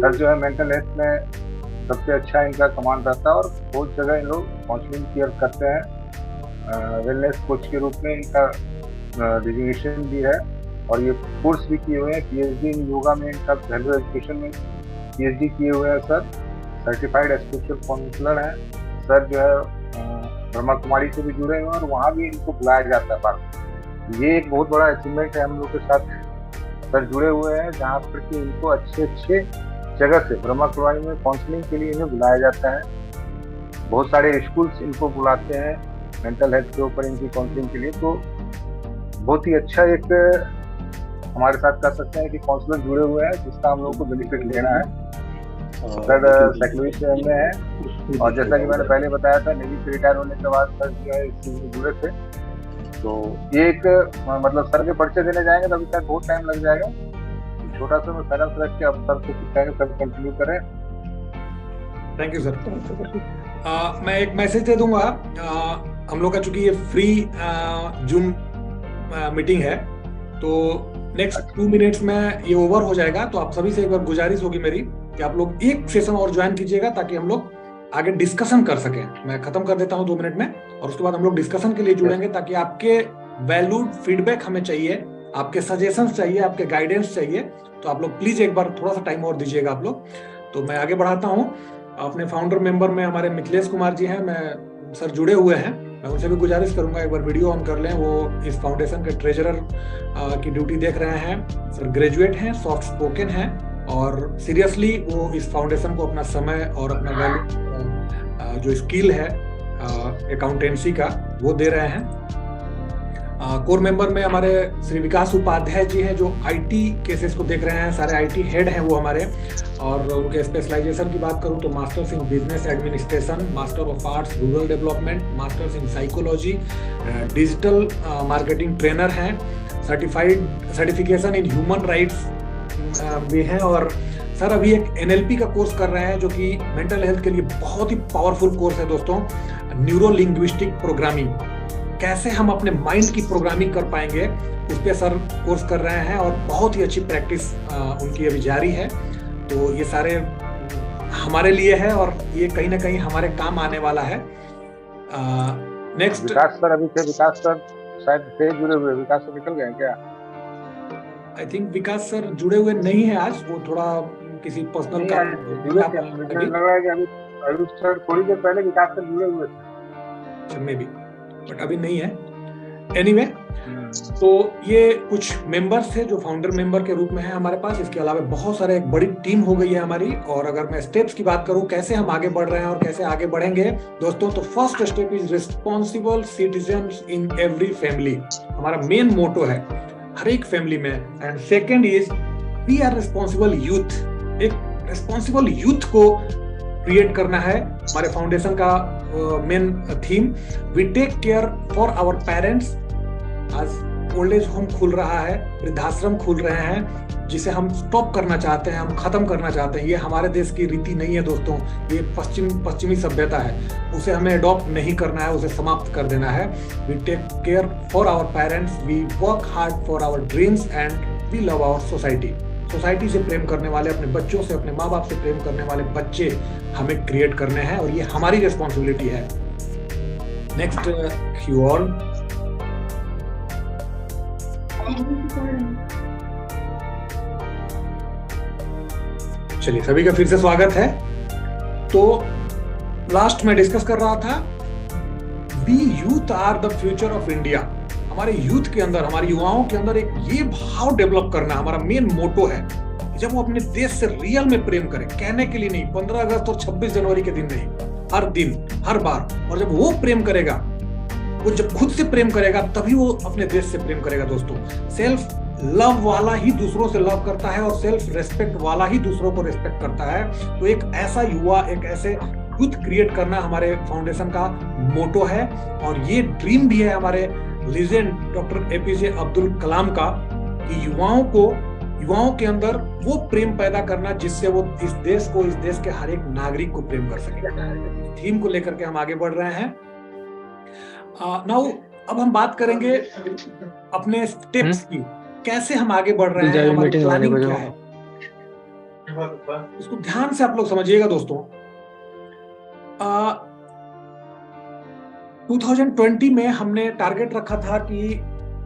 सर जो है मेंटल हेल्थ में सबसे अच्छा इनका कमांड रहता है और बहुत जगह इन लोग काउंसलिंग केयर करते हैं। वेलनेस कोच के रूप में इनका डिजिग्नेशन भी है और ये कोर्स भी किए हुए हैं। पीएचडी इन योगा में इनका वैल्यू एजुकेशन में पीएचडी किए हुए हैं सर। सर्टिफाइड स्पिरिचुअल काउंसलर हैं सर। जो है ब्रह्मा कुमारी से भी जुड़े हुए हैं और वहाँ भी इनको बुलाया जाता है बात। ये एक बहुत बड़ा अचीवमेंट है हम लोग के साथ सर जुड़े हुए हैं, जहाँ पर कि इनको अच्छे जगह से ब्रह्मा कुमारी में काउंसलिंग के लिए इन्हें बुलाया जाता है। बहुत सारे स्कूल्स इनको बुलाते हैं मेंटल हेल्थ के ऊपर इनकी काउंसलिंग के लिए। तो बहुत ही अच्छा एक हमारे साथ कर सकते हैं कि काउंसलर जुड़े हुए हैं, जिसका हम लोगों को बेनिफिट लेना है। सर सेक्रेटरी से में है और जैसा कि मैंने पहले बताया था नेवी से रिटायर होने के बाद सर जो है इस चीज में जुड़े थे। तो ये एक मतलब सर के परिचय देने जाएंगे तो अभी तक बहुत टाइम लग जाएगा। छोटा सा मैं फाइनेंस रख के अब सर को कहेंगे सर कंटिन्यू करें। Thank you sir. मैं एक मैसेज दे दूंगा। हम लोग का चूंकि ये फ्री जूम मीटिंग है, तो नेक्स्ट 2 मिनट्स में ये ओवर हो जाएगा। तो आप सभी से एक बार गुजारिश होगी मेरी कि आप लोग एक सेशन और ज्वाइन कीजिएगा, ताकि हम लोग आगे डिस्कशन कर सकें। मैं खत्म कर देता हूं 2 मिनट में और उसके बाद हम लोग डिस्कशन के लिए जुड़ेंगे, ताकि आपके वैल्यूड फीडबैक हमें चाहिए, आपके सजेशंस चाहिए, आपके गाइडेंस चाहिए। तो आप लोग प्लीज एक बार थोड़ा सा टाइम और दीजिएगा आप लोग। तो मैं आगे बढ़ाता हूँ। अपने फाउंडर मेंबर में हमारे मिथिलेश कुमार जी हैं, मैं सर जुड़े हुए हैं। मैं उनसे भी गुजारिश करूंगा एक बार वीडियो ऑन कर लें। वो इस फाउंडेशन के ट्रेजरर की ड्यूटी देख रहे हैं। सर ग्रेजुएट हैं, सॉफ्ट स्पोकन हैं और सीरियसली वो इस फाउंडेशन को अपना समय और अपना वैल्यू जो स्किल है अकाउंटेंसी का वो दे रहे हैं। कोर मेंबर में हमारे श्री विकास उपाध्याय जी हैं, जो आईटी केसेस को देख रहे हैं। सारे आईटी हेड हैं वो हमारे। और उनके स्पेशलाइजेशन की बात करूं तो masters in business administration, master of arts rural development, masters in psychology, digital marketing trainer हैं, सर्टिफिकेशन इन ह्यूमन राइट्स भी हैं। और सर अभी एक एनएलपी का कोर्स कर रहे हैं, जो कि मेंटल हेल्थ के लिए बहुत ही पावरफुल कोर्स है दोस्तों। न्यूरो लिंग्विस्टिक प्रोग्रामिंग, कैसे हम अपने माइंड की प्रोग्रामिंग कर पाएंगे, उस पे सर कोर्स कर रहे हैं और बहुत ही अच्छी प्रैक्टिस उनकी अभी जारी है। तो ये सारे हमारे लिए है और ये कहीं ना कहीं हमारे काम आने वाला है। नेक्स्ट विकास सर अभी थे, विकास सर शायद थे जुड़े हुए, विकास सर निकल गए क्या? आई थिंक विकास सर जुड़े हुए नहीं है आज, वो थोड़ा किसी पर्सनल काम लग रहा है कि अभी सर थोड़ी देर पहले विकास सर जुड़े हुए थे में भी, बट अभी नहीं है। एनीवे तो ये कुछ मेंबर्स थे जो फाउंडर मेंबर के रूप में है हमारे पास। इसके अलावा बहुत सारे, एक बड़ी टीम हो गई है हमारी। और अगर मैं स्टेप्स की बात करूं कैसे हम आगे बढ़ रहे हैं और कैसे आगे बढ़ेंगे दोस्तों, तो first step is responsible citizens in every family. हमारा मेन मोटो है हर एक फैमिली में। And second is we are responsible youth. एक रिस्पॉन्सिबल यूथ को क्रिएट करना है हमारे फाउंडेशन का main theme. We take care for our parents. आज ओल्ड एज होम खुल रहा है, वृद्धाश्रम खुल रहे हैं, जिसे हम स्टॉप करना चाहते हैं, हम खत्म करना चाहते हैं। ये हमारे देश की रीति नहीं है दोस्तों, ये पश्चिमी सभ्यता है। उसे हमें अडॉप्ट नहीं करना है, उसे समाप्त कर देना है। We take care for our parents, we work hard for our dreams and we love our society. Society से प्रेम करने वाले, अपने बच्चों से, अपने माँ बाप से प्रेम करने वाले बच्चे हमें क्रिएट करने हैं और ये हमारी रिस्पॉन्सिबिलिटी है। Next you all. चलिए सभी का फिर से स्वागत है। तो लास्ट में डिस्कस कर रहा था we youth are the future of India. हमारे यूथ के अंदर, हमारे युवाओं के अंदर एक ये भाव डेवलप करना हमारा मेन मोटो है। जब वो अपने देश से रियल में प्रेम करे, कहने के लिए नहीं, 15 अगस्त और 26 जनवरी के दिन नहीं, हर दिन, हर बार। और जब वो प्रेम करेगा, वो जब खुद से प्रेम करेगा, तभी वो अपने देश से प्रेम करेगा दोस्तों। सेल्फ लव वाला ही दूसरों से लव करता है और सेल्फ रेस्पेक्ट वाला ही दूसरों को रेस्पेक्ट करता है। तो एक ऐसा युवा, एक ऐसे यूथ क्रिएट करना हमारे फाउंडेशन का मोटो है। और ये ड्रीम भी है हमारे legend doctor APJ Abdul Kalam का, कि युवाओं के अंदर वो प्रेम पैदा करना जिससे वो इस देश को, इस देश के हर एक नागरिक को प्रेम कर सके। थीम को लेकर के हम आगे बढ़ रहे हैं। नाउ अब हम बात करेंगे अपने स्टेप्स की, कैसे हम आगे बढ़ रहे हैं, हमारी प्लानिंग क्या है। इसको ध्यान से आप लोग समझिएगा दोस्तों। 2020 में हमने टारगेट रखा था कि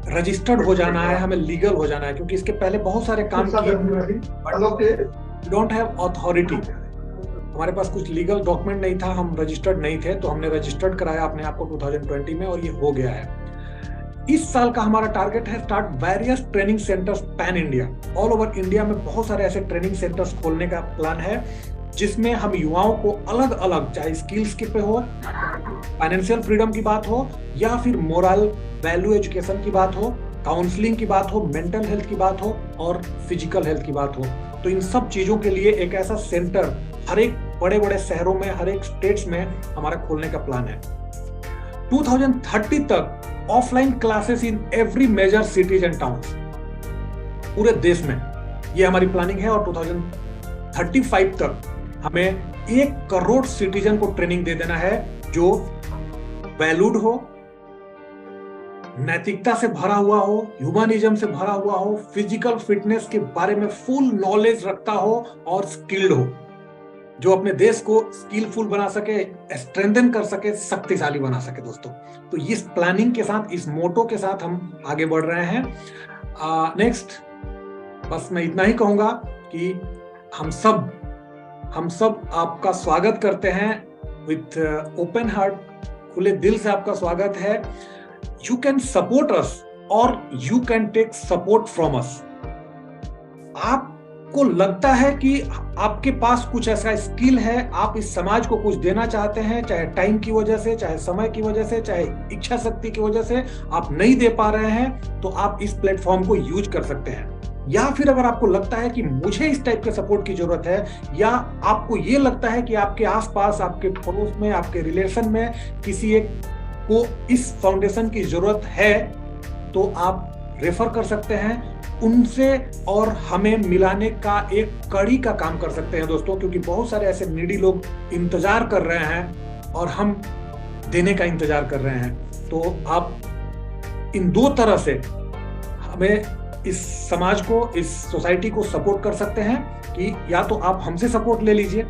रजिस्टर्ड हो जाना है, हमें लीगल हो जाना है, क्योंकि इसके पहले बहुत सारे काम किए। डोंट हैव अथॉरिटी, हमारे पास कुछ लीगल डॉक्यूमेंट नहीं था, हम रजिस्टर्ड नहीं थे, तो हमने रजिस्टर्ड कराया अपने आप को 2020 में और ये हो गया है। इस साल का हमारा टारगेट है start various training centres pan India. All over India में बहुत सारे ऐसे ट्रेनिंग सेंटर्स खोलने का प्लान है, जिसमें हम युवाओं को अलग अलग, चाहे स्किल्स के पे हो, फाइनेंशियल फ्रीडम की बात हो, या फिर मोरल वैल्यू एजुकेशन की बात हो, काउंसलिंग की बात हो, मेंटल हेल्थ की बात हो और फिजिकल हेल्थ की बात हो, तो इन सब चीजों के लिए एक ऐसा सेंटर हर एक बड़े बड़े शहरों में, हर एक स्टेट्स में हमारा खोलने का प्लान है। 2030 तक offline classes in every major cities and towns, पूरे देश में, ये हमारी प्लानिंग है। और 2035 तक हमें 1 करोड़ सिटीजन को ट्रेनिंग दे देना है, जो वैल्यूड हो, नैतिकता से भरा हुआ हो, ह्यूमनिज्म से भरा हुआ हो, फिजिकल फिटनेस के बारे में फुल नॉलेज रखता हो और स्किल्ड हो, जो अपने देश को स्किलफुल बना सके, स्ट्रेंथन कर सके, शक्तिशाली बना सके दोस्तों। तो इस प्लानिंग के साथ, इस मोटो के साथ हम आगे बढ़ रहे हैं। नेक्स्ट बस मैं इतना ही कहूंगा कि हम सब आपका स्वागत करते हैं विथ ओपन हार्ट, खुले दिल से आपका स्वागत है। यू कैन सपोर्ट अस और you can take support from us. आपको लगता है कि आपके पास कुछ ऐसा स्किल है, आप इस समाज को कुछ देना चाहते हैं, चाहे टाइम की वजह से, चाहे समय की वजह से, चाहे इच्छा शक्ति की वजह से आप नहीं दे पा रहे हैं, तो आप इस प्लेटफॉर्म को यूज कर सकते हैं। या फिर अगर आपको लगता है कि मुझे इस टाइप के सपोर्ट की जरूरत है, या आपको ये लगता है कि आपके आसपास, आपके पड़ोस में, आपके रिलेशन में किसी एक को इस फाउंडेशन की जरूरत है, तो आप रेफर कर सकते हैं उनसे और हमें मिलाने का एक कड़ी का काम कर सकते हैं दोस्तों, क्योंकि बहुत सारे ऐसे नीडी लोग इंतजार कर रहे हैं और हम देने का इंतजार कर रहे हैं। तो आप इन 2 तरह से हमें, इस समाज को, इस सोसाइटी को सपोर्ट कर सकते हैं कि या तो आप हमसे सपोर्ट ले लीजिए,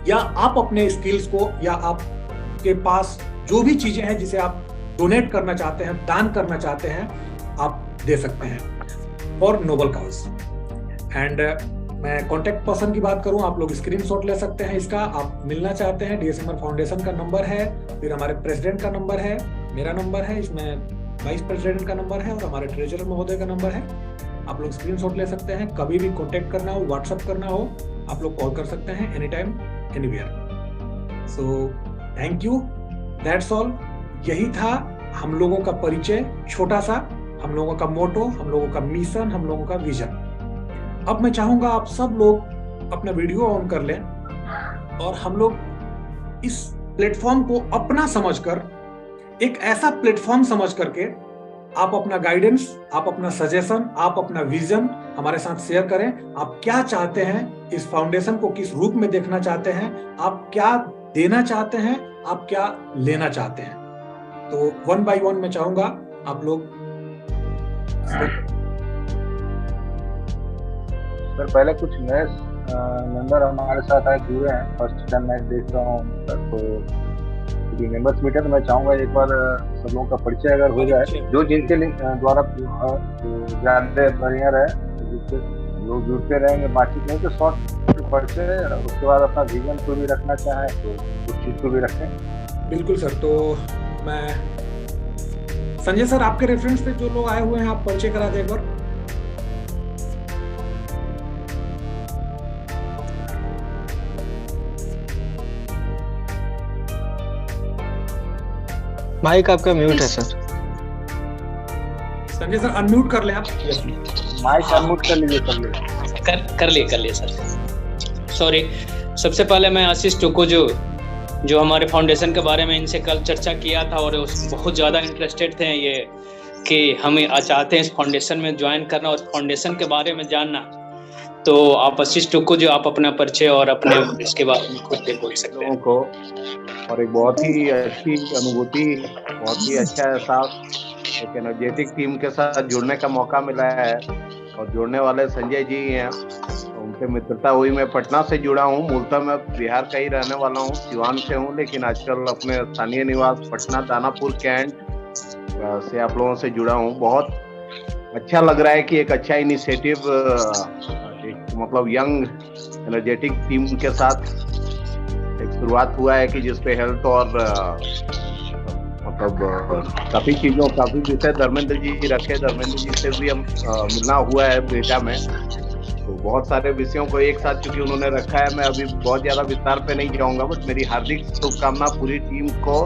या आप अपने स्किल्स को, या आपके पास जो भी चीजें हैं जिसे आप डोनेट करना चाहते हैं, दान करना चाहते हैं, आप दे सकते हैं फॉर नोबल काउज। एंड मैं कॉन्टेक्ट पर्सन की बात करूं, आप लोग स्क्रीनशॉट ले सकते हैं इसका। आप मिलना चाहते हैं, डीएसएमआर फाउंडेशन का नंबर है, फिर हमारे प्रेसिडेंट का नंबर है, मेरा नंबर है, इसमें वाइस प्रेसिडेंट का नंबर है और हमारे ट्रेजरर महोदय का नंबर है। आप लोग स्क्रीनशॉट ले सकते हैं। कभी भी कॉन्टेक्ट करना हो, व्हाट्सएप करना हो, आप लोग कॉल कर सकते हैं any time anywhere. So thank you, that's all. यही था हम लोगों का परिचय, छोटा सा, हम लोगों का मोटो, हम लोगों का मिशन, हम लोगों का विजन। अब मैं चाहूंगा आप सब लोग अपना वीडियो ऑन कर लें और हम लोग इस प्लेटफॉर्म को अपना समझकर, एक ऐसा प्लेटफॉर्म समझ करके आप अपना गाइडेंस, आप अपना सजेशन, आप अपना विजन हमारे साथ शेयर करें। आप क्या चाहते हैं, इस फाउंडेशन को किस रूप में देखना चाहते हैं, आप क्या देना चाहते हैं, आप क्या लेना चाहते हैं। तो 1 by 1 मैं चाहूंगा आप लोग। सर पहले कुछ नए मेंबर हमारे साथ आए जुड़े हैं, फर्स्ट टाइम मैं देख रहा हूँ सर। तो मेंबर्स मीटर तो मैं चाहूंगा एक बार सब लोगों का परिचय अगर हो जाए, जो जिनके लिंक द्वारा ज्यादा बढ़िया रहे, जिससे लोग जुड़ते रहेंगे, बातचीत नहीं तो शॉर्ट परिचय, उसके बाद अपना विजन को भी रखना चाहें तो उस चीज को भी रखें। बिल्कुल सर। तो मैं संजय सर, आपके रेफरेंस पे जो लोग आए हुए हैं आप परिचय करा दें एक बार। माइक आपका म्यूट है सर। संजय सर अनम्यूट कर ले आप। माइक अनम्यूट कर लीजिए सर। कर लिए सर। सॉरी। सबसे पहले मैं आशीष टोको जो हमारे फाउंडेशन के बारे में इनसे कल चर्चा किया था और बहुत ज़्यादा इंटरेस्टेड थे ये कि हम चाहते हैं इस फाउंडेशन में ज्वाइन करना और फाउंडेशन के बारे में जानना। तो आप आशीष टोको जो आप अपना परिचय और अपने इसके बारे में खुद बोल सकते हैं को। और एक बहुत ही अच्छी अनुभूति, बहुत ही अच्छा एहसास, एक एनर्जेटिक टीम के साथ जुड़ने का मौका मिला है। और जुड़ने वाले संजय जी हैं, उनसे मित्रता हुई। मैं पटना से जुड़ा हूँ, मूलतः मैं बिहार का ही रहने वाला हूँ, सिवान से हूँ, लेकिन आजकल अपने स्थानीय निवास पटना दानापुर कैंट से आप लोगों से जुड़ा हूँ। बहुत अच्छा लग रहा है कि एक अच्छा इनिशिएटिव, मतलब यंग एनर्जेटिक टीम के साथ एक शुरुआत हुआ है कि जिसपे हेल्थ और मतलब काफी विषय धर्मेंद्र जी रखे। धर्मेंद्र जी से भी हम मिलना हुआ है बेटा में, तो बहुत सारे विषयों को एक साथ चूंकि उन्होंने रखा है। मैं अभी बहुत ज्यादा विस्तार पे नहीं जाऊंगा, बस मेरी हार्दिक शुभकामना पूरी टीम को।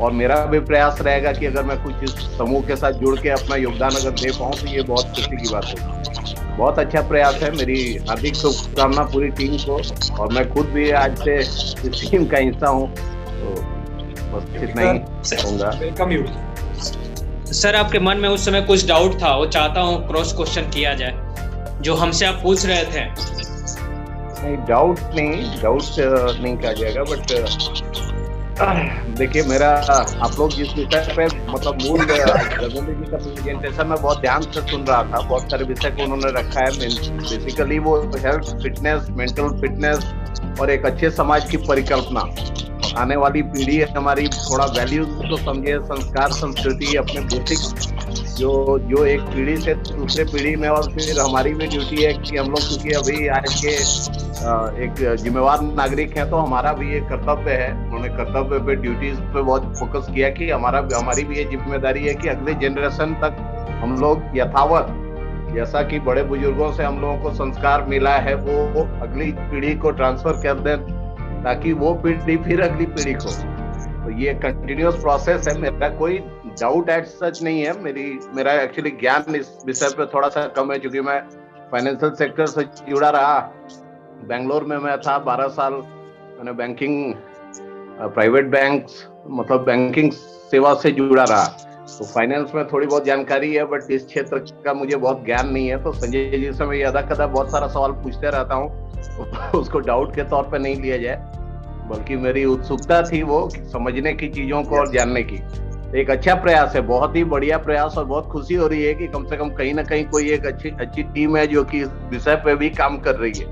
और मेरा भी प्रयास रहेगा कि अगर मैं कुछ इस समूह के साथ जुड़ के अपना योगदान अगर दे पाऊँ तो ये बहुत खुशी की बात होगी। बहुत अच्छा प्रयास है। मेरी हार्दिक शुभकामना पूरी टीम को। और मैं खुद भी आज से इस टीम का हिस्सा हूँ, तो बस इतना ही कहूँगा। सर आपके मन में उस समय कुछ डाउट था, वो चाहता हूँ क्रॉस क्वेश्चन किया जाए जो हमसे आप पूछ रहे थे। नहीं, डाउट नहीं कहा जाएगा, बट देखिए मेरा आप लोग जिस विषय पे मतलब मूल रविंद्र जी का प्रेजेंटेशन में बहुत ध्यान से सुन रहा था, बहुत सारे विषय को उन्होंने रखा है। बेसिकली वो हेल्थ, फिटनेस, मेंटल फिटनेस और एक अच्छे समाज की परिकल्पना। आने वाली पीढ़ी हमारी थोड़ा वैल्यूज को समझे, संस्कार, संस्कृति, अपने बेसिक जो एक पीढ़ी से दूसरे पीढ़ी में। और फिर हमारी भी ड्यूटी है कि हम लोग क्योंकि अभी आज के एक जिम्मेवार नागरिक हैं, तो हमारा भी ये कर्तव्य है। उन्होंने कर्तव्य पे, ड्यूटीज पे बहुत फोकस किया कि हमारी भी ये जिम्मेदारी है कि अगले जनरेशन तक हम लोग यथावत, जैसा कि बड़े बुजुर्गों से हम लोगों को संस्कार मिला है, वो अगली पीढ़ी को ट्रांसफर कर दें, ताकि वो पीढ़ी फिर अगली पीढ़ी को। तो ये कंटिन्यूअस प्रोसेस है। मेरा कोई डाउट एट सच नहीं है। मेरा एक्चुअली ज्ञान इस विषय पे थोड़ा सा कम है, क्योंकि मैं फाइनेंशियल सेक्टर से जुड़ा रहा। बेंगलोर में मैं था 12 साल, मैंने बैंकिंग, प्राइवेट बैंक्स, मतलब बैंकिंग सेवा से जुड़ा रहा। तो फाइनेंस में थोड़ी बहुत जानकारी है, बट इस क्षेत्र का मुझे बहुत ज्ञान नहीं है। तो संजय जी से मैं अदा कदा बहुत सारा सवाल पूछते रहता हूँ, उसको डाउट के तौर पे नहीं लिया जाए, बल्कि मेरी उत्सुकता थी वो समझने की चीजों को और जानने की। एक अच्छा प्रयास है, बहुत ही बढ़िया प्रयास, और बहुत खुशी हो रही है कि कम से कम कहीं ना कहीं कोई एक अच्छी टीम है जो कि इस विषय पे भी काम कर रही है।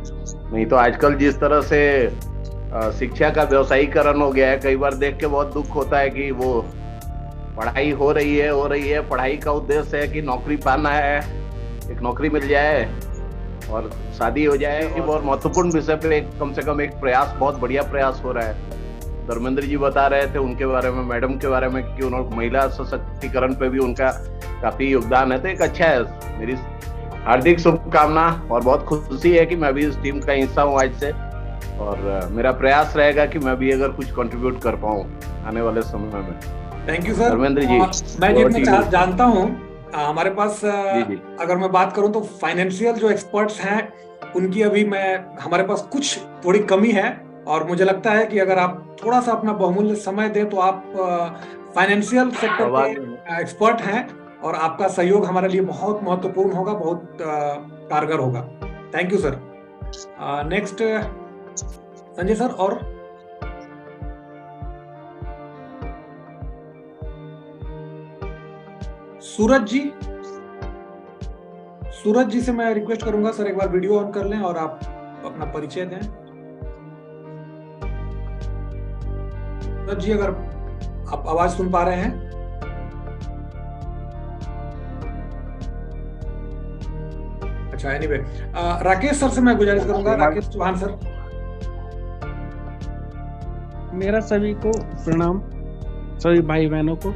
नहीं तो आजकल जिस तरह से शिक्षा का व्यवसायीकरण हो गया है, कई बार देख के बहुत दुख होता है कि वो पढ़ाई हो रही है, पढ़ाई का उद्देश्य है कि नौकरी पाना है, एक नौकरी मिल जाए और शादी हो जाए। बहुत महत्वपूर्ण विषय पे कम से कम एक प्रयास, बहुत बढ़िया प्रयास हो रहा है। धर्मेंद्र जी बता रहे थे उनके बारे में, मैडम के बारे में, कि उन्होंने महिला सशक्तिकरण पे भी उनका काफी योगदान है, तो एक अच्छा है। मेरी हार्दिक शुभकामना और बहुत खुशी है कि मैं भी इस टीम का हिस्सा हूँ आज से, और मेरा प्रयास रहेगा कि मैं भी अगर कुछ कंट्रीब्यूट कर पाऊँ आने वाले समय में। Thank you sir. Dharmendra ji, मैं जितना जानता हूँ हमारे पास जी। अगर मैं बात करूँ तो फाइनेंशियल जो एक्सपर्ट्स हैं उनकी अभी हमारे पास कुछ थोड़ी कमी है, और मुझे लगता है कि अगर आप थोड़ा सा अपना बहुमूल्य समय दें तो आप फाइनेंशियल सेक्टर के एक्सपर्ट हैं, और आपका सहयोग हमारे लिए बहुत महत्वपूर्ण होगा, बहुत कारगर होगा। Thank you sir. Next Sanjay sir. और सूरज जी से मैं रिक्वेस्ट करूंगा सर, एक बार वीडियो ऑन कर लें और आप अपना परिचय दें। सूरज जी, अगर आप आवाज सुन पा रहे हैं? अच्छा, एनीवे, राकेश सर से मैं गुजारिश करूंगा। राकेश चौहान सर। मेरा सभी को प्रणाम, सभी भाई बहनों को।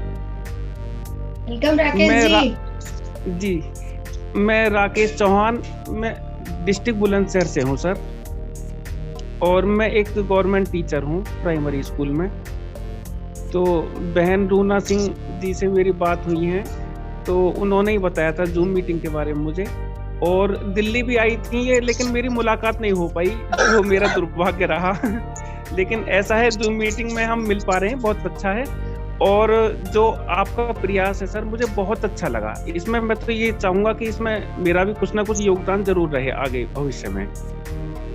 वेलकम राकेश जी। मैं राकेश चौहान, मैं डिस्ट्रिक्ट बुलंदशहर से हूँ सर, और मैं एक गवर्नमेंट टीचर हूँ प्राइमरी स्कूल में। तो बहन रूना सिंह जी से मेरी बात हुई है, तो उन्होंने ही बताया था जूम मीटिंग के बारे में मुझे, और दिल्ली भी आई थी ये, लेकिन मेरी मुलाकात नहीं हो पाई, वो मेरा दुर्भाग्य रहा। लेकिन ऐसा है, जूम मीटिंग में हम मिल पा रहे हैं, बहुत अच्छा है। और जो आपका प्रयास है सर, मुझे बहुत अच्छा लगा। इसमें मैं तो ये चाहूंगा कि इसमें मेरा भी कुछ ना कुछ योगदान जरूर रहे आगे भविष्य में।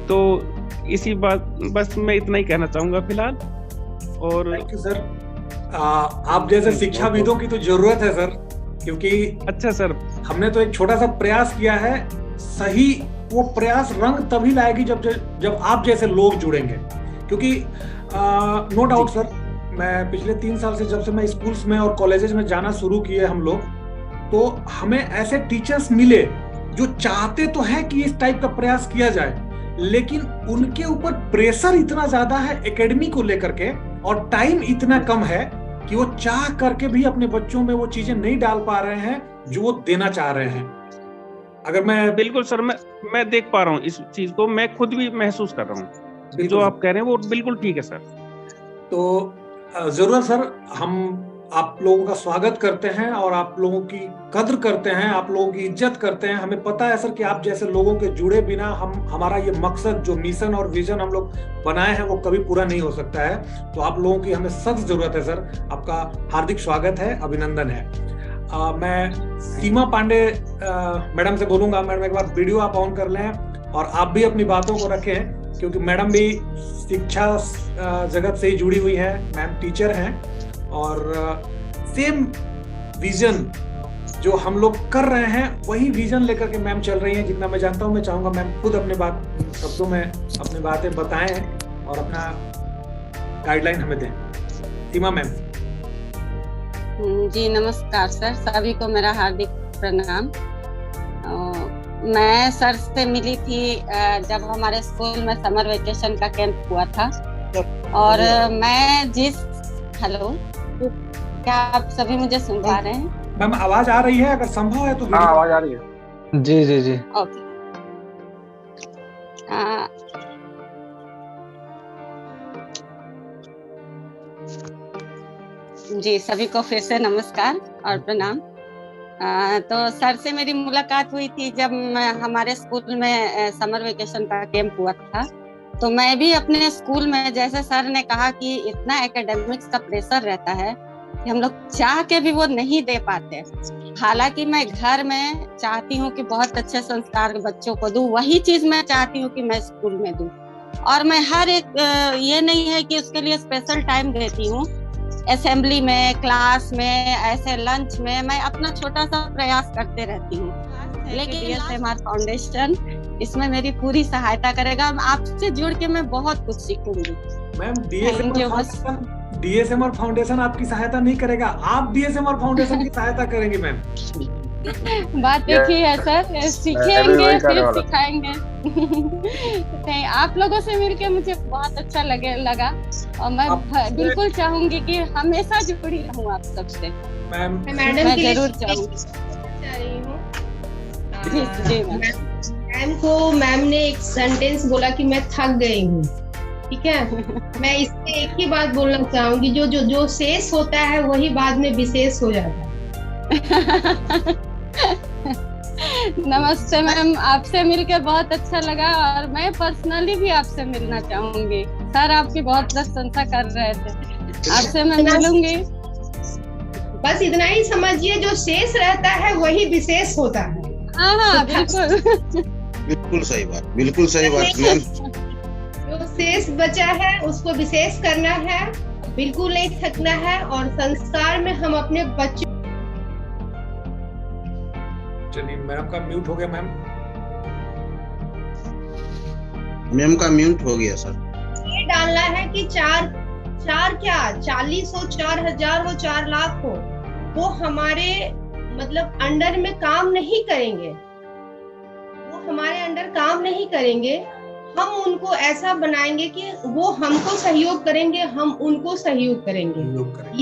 तो इसी बात, बस मैं इतना ही कहना चाहूंगा फिलहाल। और थैंक यू सर। आप जैसे शिक्षाविदों की तो जरूरत है सर, क्योंकि अच्छा सर, हमने तो एक छोटा सा प्रयास किया है, सही वो प्रयास रंग तभी लाएगी जब आप जैसे लोग जुड़ेंगे। क्योंकि नो डाउट सर, मैं पिछले 3 साल से, जब से मैं स्कूल्स में और कॉलेजेस में जाना शुरू किए हम लोग, तो हमें ऐसे टीचर्स मिले जो चाहते तो हैं कि इस टाइप का प्रयास किया जाए, लेकिन उनके ऊपर प्रेशर इतना ज्यादा है एकेडमी को लेकर के, और टाइम इतना कम है कि वो चाह करके भी अपने बच्चों में वो चीजें नहीं डाल पा रहे हैं जो वो देना चाह रहे हैं। अगर मैं बिल्कुल सर, मैं देख पा रहा हूँ इस चीज को, मैं खुद भी महसूस कर रहा हूँ। जो आप कह रहे हैं वो बिल्कुल ठीक है सर। तो जरूर सर, हम आप लोगों का स्वागत करते हैं और आप लोगों की कद्र करते हैं, आप लोगों की इज्जत करते हैं। हमें पता है सर कि आप जैसे लोगों के जुड़े बिना हमारा ये मकसद, जो मिशन और विजन हम लोग बनाए हैं, वो कभी पूरा नहीं हो सकता है। तो आप लोगों की हमें सख्त जरूरत है सर। आपका हार्दिक स्वागत है, अभिनंदन है। मैं सीमा पांडे मैडम से बोलूंगा, मैडम एक बार वीडियो आप ऑन कर लें, और आप भी अपनी बातों को रखें, क्योंकि मैडम भी शिक्षा जगत से ही जुड़ी हुई है। मैम टीचर हैं, और सेम विजन जो हम लोग कर रहे हैं, वही विजन लेकर के मैम चल रही हैं। जितना मैं जानता हूं, मैं चाहूंगा मैम खुद अपने शब्दों में अपनी बातें बताएं और अपना गाइडलाइन हमें दें। सीमा मैम। जी नमस्कार सर, सभी को मेरा हार्दिक प्रणाम। मैं सर से मिली थी जब हमारे स्कूल में समर वेकेशन का कैंप हुआ था, और मैं हेलो, क्या आप सभी मुझे सुन पा रहे हैं? मैम आवाज आ रही है? अगर संभव है तो हाँ, आवाज आ रही है। जी जी जी। ओके। जी सभी को फिर से नमस्कार और प्रणाम। तो सर से मेरी मुलाकात हुई थी जब हमारे स्कूल में समर वेकेशन का कैंप हुआ था। तो मैं भी अपने स्कूल में, जैसे सर ने कहा कि इतना एकेडमिक्स का प्रेशर रहता है कि हम लोग चाह के भी वो नहीं दे पाते। हालांकि मैं घर में चाहती हूँ कि बहुत अच्छे संस्कार बच्चों को दूं, वही चीज मैं चाहती हूँ कि मैं स्कूल में दूं। और मैं हर एक ये नहीं है कि उसके लिए स्पेशल टाइम देती हूँ, असेंबली में, क्लास में, ऐसे लंच में मैं अपना छोटा सा प्रयास करते रहती हूँ। लेकिन DSMR फाउंडेशन इसमें मेरी पूरी सहायता करेगा। आपसे जुड़ के मैं बहुत कुछ सीखूंगी। मैम DSMR फाउंडेशन आपकी सहायता नहीं करेगा, आप DSMR फाउंडेशन की सहायता करेंगी मैम। बात एक ही है सर, सीखेंगे फिर सिखाएंगे। नहीं, आप लोगों से मिलके मुझे बहुत अच्छा लगा और मैं बिल्कुल चाहूंगी कि हमेशा जुड़ी रहूं आप सबसे। मैं जरूर चाहूंगी। मैम ने एक सेंटेंस बोला कि मैं थक गई हूँ, ठीक है। मैं इससे एक ही बात बोलना चाहूंगी, जो शेष होता है वही बाद में विशेष हो जाता है। नमस्ते मैम, आपसे मिलकर बहुत अच्छा लगा और मैं पर्सनली भी आपसे मिलना चाहूंगी। सर आपकी बहुत प्रशंसा कर रहे थे, आपसे मैं मिलूंगी। बस इतना ही समझिए, जो शेष रहता है वही विशेष होता है। हाँ बिल्कुल बिल्कुल सही बात, बिल्कुल सही बात मैम। जो शेष बचा है उसको विशेष करना है, बिल्कुल नहीं थकना है। और संस्कार में हम अपने बच्चों। चलिए मैम का म्यूट हो गया। मैम का म्यूट हो गया सर। ये डालना है कि चार क्या 40 हो, 4000 हो, 4 लाख हो, वो हमारे मतलब अंडर में काम नहीं करेंगे, वो हमारे अंडर काम नहीं करेंगे। हम उनको ऐसा बनाएंगे कि वो हमको सहयोग करेंगे, हम उनको सहयोग करेंगे।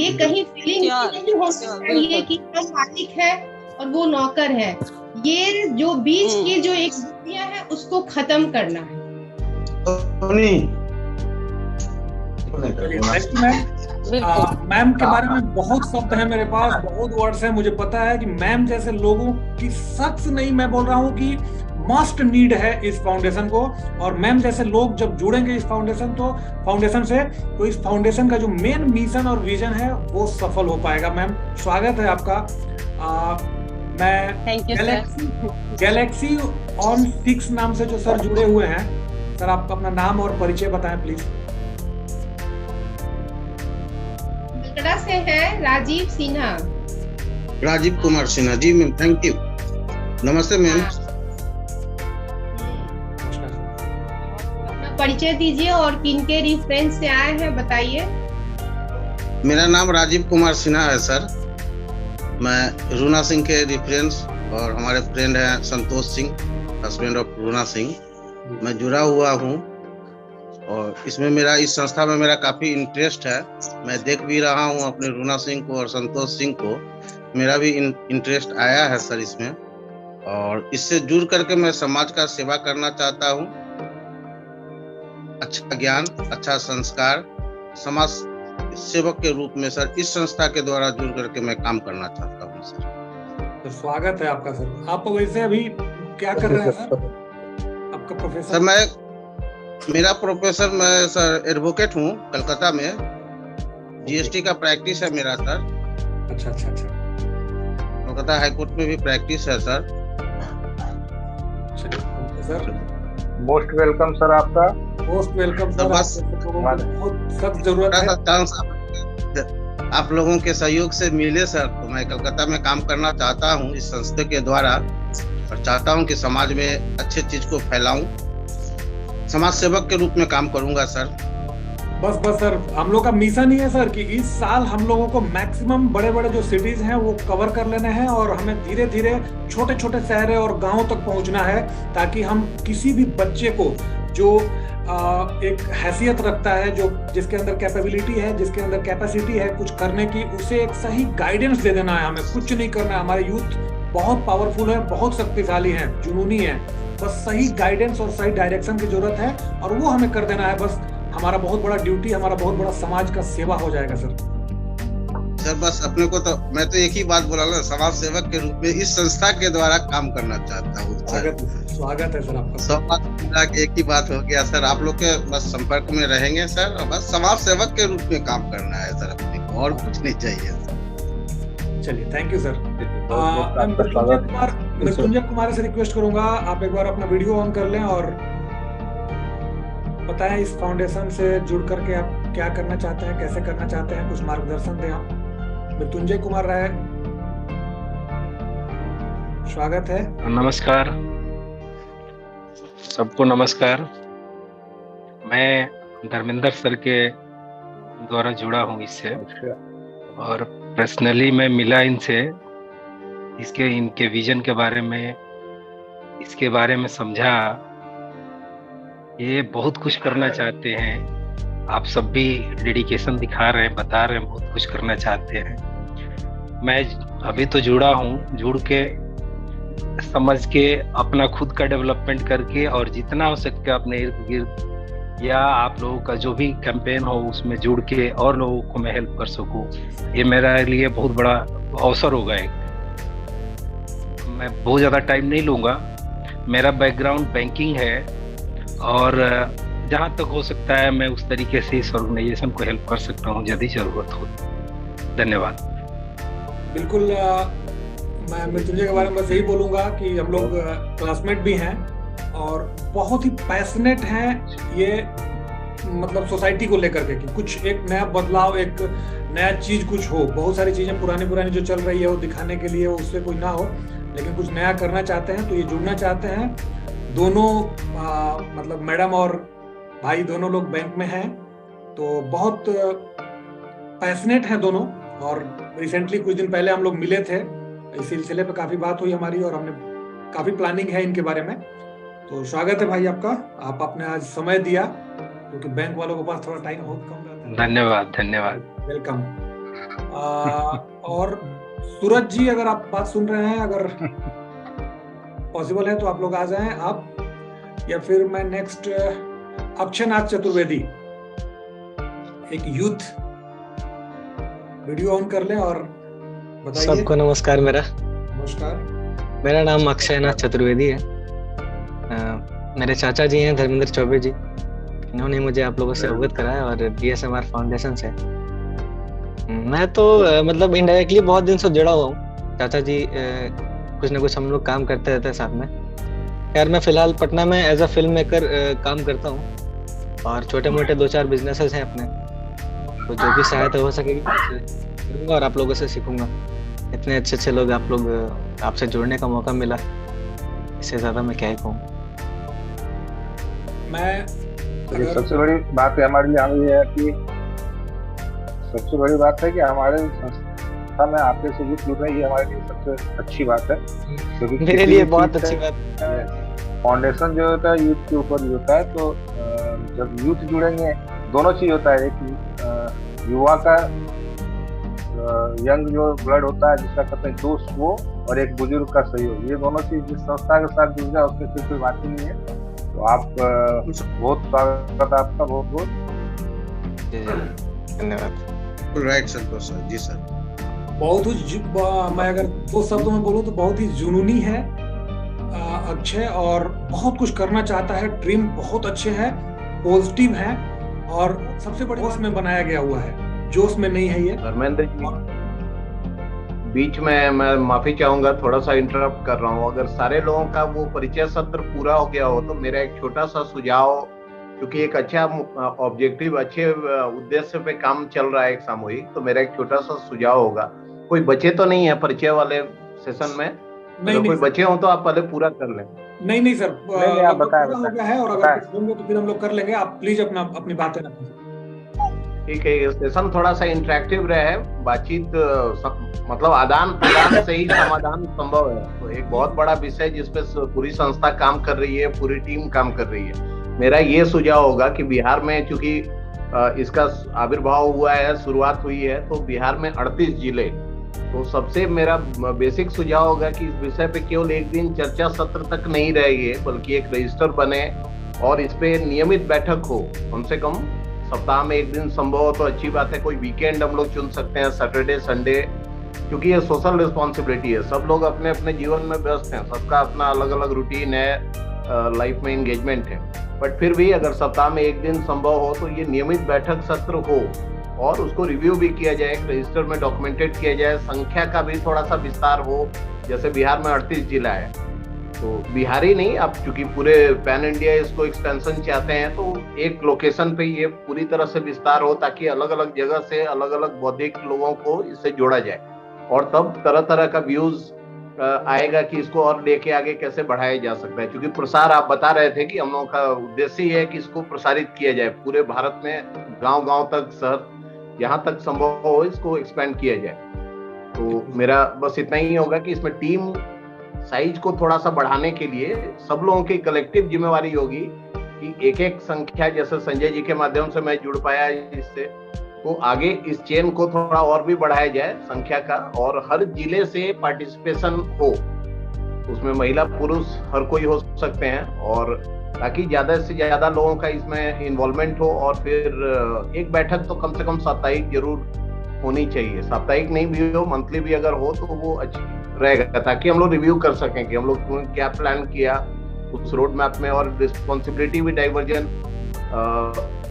ये कहीं फीलिंग नहीं हो सकता है कि हम मालिक है और वो नौकर है। ये जो बीच की जो एक दुनिया है उसको खत्म करना है। मैम के बारे में बहुत शब्द है मेरे पास, बहुत वर्ड्स हैं। मुझे पता है कि मैम जैसे लोगों की शख्स नहीं, मैं बोल रहा हूँ कि मस्ट नीड है इस फाउंडेशन को। और मैम जैसे लोग जब जुड़ेंगे इस फाउंडेशन से तो इस फाउंडेशन का जो मेन मिशन और विजन है वो सफल हो पाएगा। मैम स्वागत है आपका। मैं गैलेक्सी ऑन 6 नाम से जो सर जुड़े हुए हैं, सर आपका अपना नाम और परिचय बताएं प्लीज। कलकत्ता से है Rajiv Sinha. Rajiv Kumar Sinha ji ma'am, thank you. नमस्ते मैम। अपना परिचय दीजिए और किनके रेफरेंस से आए हैं बताइए। मेरा नाम राजीव कुमार सिन्हा है सर। मैं रूना सिंह के रेफरेंस और हमारे फ्रेंड हैं संतोष सिंह, हस्बैंड ऑफ रूना सिंह, मैं जुड़ा हुआ हूँ। और इसमें मेरा इस संस्था में मेरा काफ़ी इंटरेस्ट है। मैं देख भी रहा हूँ अपने रूना सिंह को और संतोष सिंह को, मेरा भी इंटरेस्ट आया है सर इसमें। और इससे जुड़ करके मैं समाज का सेवा करना चाहता हूँ। अच्छा ज्ञान, अच्छा संस्कार, समाज सेवक के रूप में सर इस संस्था के द्वारा जुड़ करके मैं काम करना चाहता हूँ सर। तो स्वागत है आपका सर। आप वैसे अभी क्या कर रहे हैं सर? आपका प्रोफेसर? सर मेरा प्रोफेसर, मैं सर एडवोकेट हूँ कलकत्ता में। जीएसटी का प्रैक्टिस है मेरा सर। अच्छा। कलकत्ता हाई कोर्ट में भी प्रैक्टिस है सर। मोस्ट वेलकम सर आपका। Most welcome sir. बस बहुत सख्त जरूरत है। चांस आप लोगों के सहयोग से मिले सर, तो मैं कलकत्ता में काम करना चाहता हूँ इस संस्था के द्वारा, और चाहता हूँ कि समाज में अच्छे चीज को फैलाऊं, समाज सेवक के रूप में काम करूंगा सर। बस सर, हम लोग का मिशन ही है सर कि इस साल हम लोगों को मैक्सिमम बड़े जो सिटीज हैं वो कवर कर लेने हैं और हमें धीरे धीरे छोटे शहर और गांवों तक पहुंचना है, ताकि हम किसी भी बच्चे को जो एक हैसियत रखता है, जो जिसके अंदर कैपेबिलिटी है, जिसके अंदर कैपेसिटी है कुछ करने की, उसे एक सही गाइडेंस दे देना है। हमें कुछ नहीं करना है। हमारे यूथ बहुत पावरफुल है, बहुत शक्तिशाली है, जुनूनी है। बस सही गाइडेंस और सही डायरेक्शन की जरूरत है और वो हमें कर देना है। बस हमारा बहुत बड़ा ड्यूटी, हमारा बहुत बड़ा समाज का सेवा हो जाएगा सर। सर बस अपने को तो मैं तो एक ही बात बोला ना, समाज सेवक के रूप में इस संस्था के द्वारा काम करना चाहता हूँ। स्वागत है सर आपका। सब बात मिला के एक ही बात हो गया सर। आप लोग के बस संपर्क में रहेंगे सर, और बस समाज सेवक के रूप में काम करना है सर अपने को, और कुछ नहीं चाहिए सर। चलिए thank you sir. Mrityunjay Kumar से रिक्वेस्ट करूंगा, आप एक बार अपना वीडियो ऑन कर लें और बताएं इस फाउंडेशन से जुड़ करके आप क्या करना चाहते हैं, कैसे करना चाहते हैं, कुछ मार्गदर्शन दें आप। मृत्युंजय कुमार राय, स्वागत है। नमस्कार सबको, नमस्कार। मैं धर्मेंद्र सर के द्वारा जुड़ा हूँ इससे, और पर्सनली मैं मिला इनसे इनके विजन के बारे में, इसके बारे में समझा। ये बहुत कुछ करना चाहते हैं, आप सब भी डेडिकेशन दिखा रहे हैं, बता रहे हैं बहुत कुछ करना चाहते हैं। मैं अभी तो जुड़ा हूँ, जुड़ के समझ के अपना खुद का डेवलपमेंट करके और जितना हो सके अपने इर्द गिर्द या आप लोगों का जो भी कैंपेन हो उसमें जुड़ के और लोगों को मैं हेल्प कर सकूं, ये मेरे लिए बहुत बड़ा अवसर होगा। एक मैं बहुत ज़्यादा टाइम नहीं लूँगा, मेरा बैकग्राउंड बैंकिंग है और जहाँ तक हो सकता है मैं उस तरीके से इस ऑर्गेनाइजेशन को हेल्प कर सकता हूँ यदि जरूरत हो। धन्यवाद। बिल्कुल, मैं मृत्युंजय के बारे में बस यही बोलूँगा कि हम लोग क्लासमेट भी हैं और बहुत ही पैशनेट हैं ये मतलब सोसाइटी को लेकर के कि कुछ एक नया बदलाव, एक नया चीज कुछ हो। बहुत सारी चीजें पुरानी जो चल रही है वो दिखाने के लिए उससे कोई ना हो, लेकिन कुछ नया करना चाहते हैं तो ये जुड़ना चाहते हैं। दोनों मतलब मैडम और भाई दोनों लोग बैंक में हैं, तो बहुत पैशनेट हैं दोनों। और रिसेंटली कुछ दिन पहले हम लोग मिले थे, इस सिलसिले पे काफी बात हुई हमारी और हमने काफी प्लानिंग है इनके बारे में। तो स्वागत है भाई आपका, आपने आज समय दिया क्योंकि बैंक वालों के पास थोड़ा टाइम बहुत कम रहता है। धन्यवाद। वेलकम। और सूरज जी, अगर आप बात सुन रहे हैं, अगर पॉसिबल है तो आप लोग आ जाएं आप, या फिर मैं नेक्स्ट अक्षयनाथ चतुर्वेदी, एक यूथ, वीडियो ऑन कर लें और बताइए। सबको नमस्कार। नमस्कार, मेरा नाम अक्षयनाथ चतुर्वेदी है। मेरे चाचा जी हैं धर्मेंद्र चौबे जी, इन्होंने मुझे आप लोगों से अवगत कराया और BSMR फाउंडेशन से। मैं तो मतलब इनडायरेक्टली बहुत दिन से जुड़ा हुआ हूँ। चाचा जी कुछ ना कुछ हम लोग काम करते रहते हैं साथ में। यार मैं फिलहाल पटना में एज अ फिल्म मेकर काम करता हूँ और छोटे मोटे 2-4 बिजनेसेस हैं अपने, तो जो भी सहायता हो सकेगी करूँगा और आप लोगों से सीखूंगा। इतने अच्छे लोग आप लोग, आपसे जुड़ने का मौका मिला, इससे ज्यादा मैं क्या ही कहूँ। सबसे बड़ी बात है हमारे लिए ये है कि सबसे बड़ी बात है कि हमारे संस्था में आपके से जुड़ रहे हैं, ये हमारे लिए सबसे अच्छी बात है। क्योंकि मेरे लिए बहुत अच्छी बात है। फाउंडेशन जो होता है यूथ के ऊपर भी होता है, तो जब यूथ जुड़ेंगे दोनों चीज होता है। एक युवा का यंग जो ब्लड होता है जिसका कहते हैं जोश, वो, और एक बुजुर्ग का सहयोग, ये दोनों चीज जिस संस्था के साथ जुड़ जाए उसमें फिर कोई बात ही नहीं है। तो आप बहुत स्वागत आपका, बहुत बहुत धन्यवाद। राइट संतोष सर। जी सर, बहुत ही मैं अगर 2 शब्दों में बोलूं तो बहुत ही जुनूनी है अक्षय, और बहुत कुछ करना चाहता है। ड्रीम बहुत अच्छे है, पॉजिटिव है और सबसे बड़ी उसमें बनाया गया हुआ है, जोश में नहीं है ये। धर्मेंद्र जी, बीच में मैं माफी चाहूंगा, थोड़ा सा इंटरप्ट कर रहा हूँ। अगर सारे लोगों का वो परिचय सत्र पूरा हो गया हो तो मेरा एक छोटा सा सुझाव, क्योंकि एक अच्छा ऑब्जेक्टिव, अच्छे उद्देश्य पे काम चल रहा है एक सामूहिक, तो मेरा एक छोटा सा सुझाव होगा। कोई बचे तो नहीं है परिचय वाले सेशन में? नहीं, कोई बचे हो तो आप पहले पूरा कर लें। नहीं सर, आप बताएं, पूरा हो गया है, और अगर कुछ होंगे तो फिर हम लोग कर लेंगे। आप प्लीज अपनी बातें रखें। ठीक है, ये सेशन थोड़ा सा इंटरेक्टिव रहे, बातचीत मतलब आदान प्रदान से ही समाधान संभव है। तो एक बहुत बड़ा विषय जिसपे पूरी संस्था काम कर रही है, पूरी टीम काम कर रही है। मेरा ये सुझाव होगा कि बिहार में चूंकि इसका आविर्भाव हुआ है, शुरुआत हुई है, तो बिहार में 38 जिले, तो सबसे मेरा बेसिक सुझाव होगा कि इस विषय पे केवल एक दिन चर्चा सत्र तक नहीं रहेगी, बल्कि एक रजिस्टर बने और इस पे नियमित बैठक हो। कम से कम सप्ताह में एक दिन संभव हो तो अच्छी बात है। कोई वीकेंड हम लोग चुन सकते हैं, सैटरडे संडे, क्योंकि ये सोशल रिस्पॉन्सिबिलिटी है। सब लोग अपने अपने जीवन में व्यस्त हैं, सबका अपना अलग अलग रूटीन है, लाइफ में एंगेजमेंट है, बट फिर भी अगर सप्ताह में एक दिन संभव हो तो ये नियमित बैठक सत्र हो और उसको रिव्यू भी किया जाए, रजिस्टर में डॉक्यूमेंटेड किया जाए, संख्या का भी थोड़ा सा विस्तार हो। जैसे बिहार में 38 जिला है, तो बिहारी नहीं, आप चूंकि पूरे पैन इंडिया इसको एक्सपेंशन चाहते हैं, तो एक लोकेशन पे ये पूरी तरह से विस्तार हो ताकि अलग अलग जगह से अलग अलग बौद्धिक लोगों को इससे जोड़ा जाए, और तब तरह तरह का व्यूज आएगा कि इसको और लेके आगे कैसे बढ़ाया जा सकता है। क्योंकि प्रसार आप बता रहे थे कि हम लोगों का उद्देश्य ये है कि इसको प्रसारित किया जाए पूरे भारत में, गांव गांव तक, शहर, जहां तक संभव हो इसको एक्सपेंड किया जाए। तो मेरा बस इतना ही होगा कि इसमें टीम साइज को थोड़ा सा बढ़ाने के लिए सब लोगों की कलेक्टिव जिम्मेवारी होगी कि एक एक संख्या, जैसे संजय जी के माध्यम से मैं जुड़ पाया इससे, तो आगे इस चेन को थोड़ा और भी बढ़ाया जाए संख्या का, और हर जिले से पार्टिसिपेशन हो, उसमें महिला पुरुष हर कोई हो सकते हैं, और ताकि ज्यादा से ज्यादा लोगों का इसमें इन्वॉल्वमेंट हो। और फिर एक बैठक तो कम से कम साप्ताहिक जरूर होनी चाहिए, साप्ताहिक नहीं भी हो, मंथली भी अगर हो तो वो अच्छी रहेगा, ताकि हम लोग रिव्यू कर सकें कि हम लोग क्या प्लान किया उस रोड मैप में। और रिस्पॉन्सिबिलिटी भी डाइवर्जन,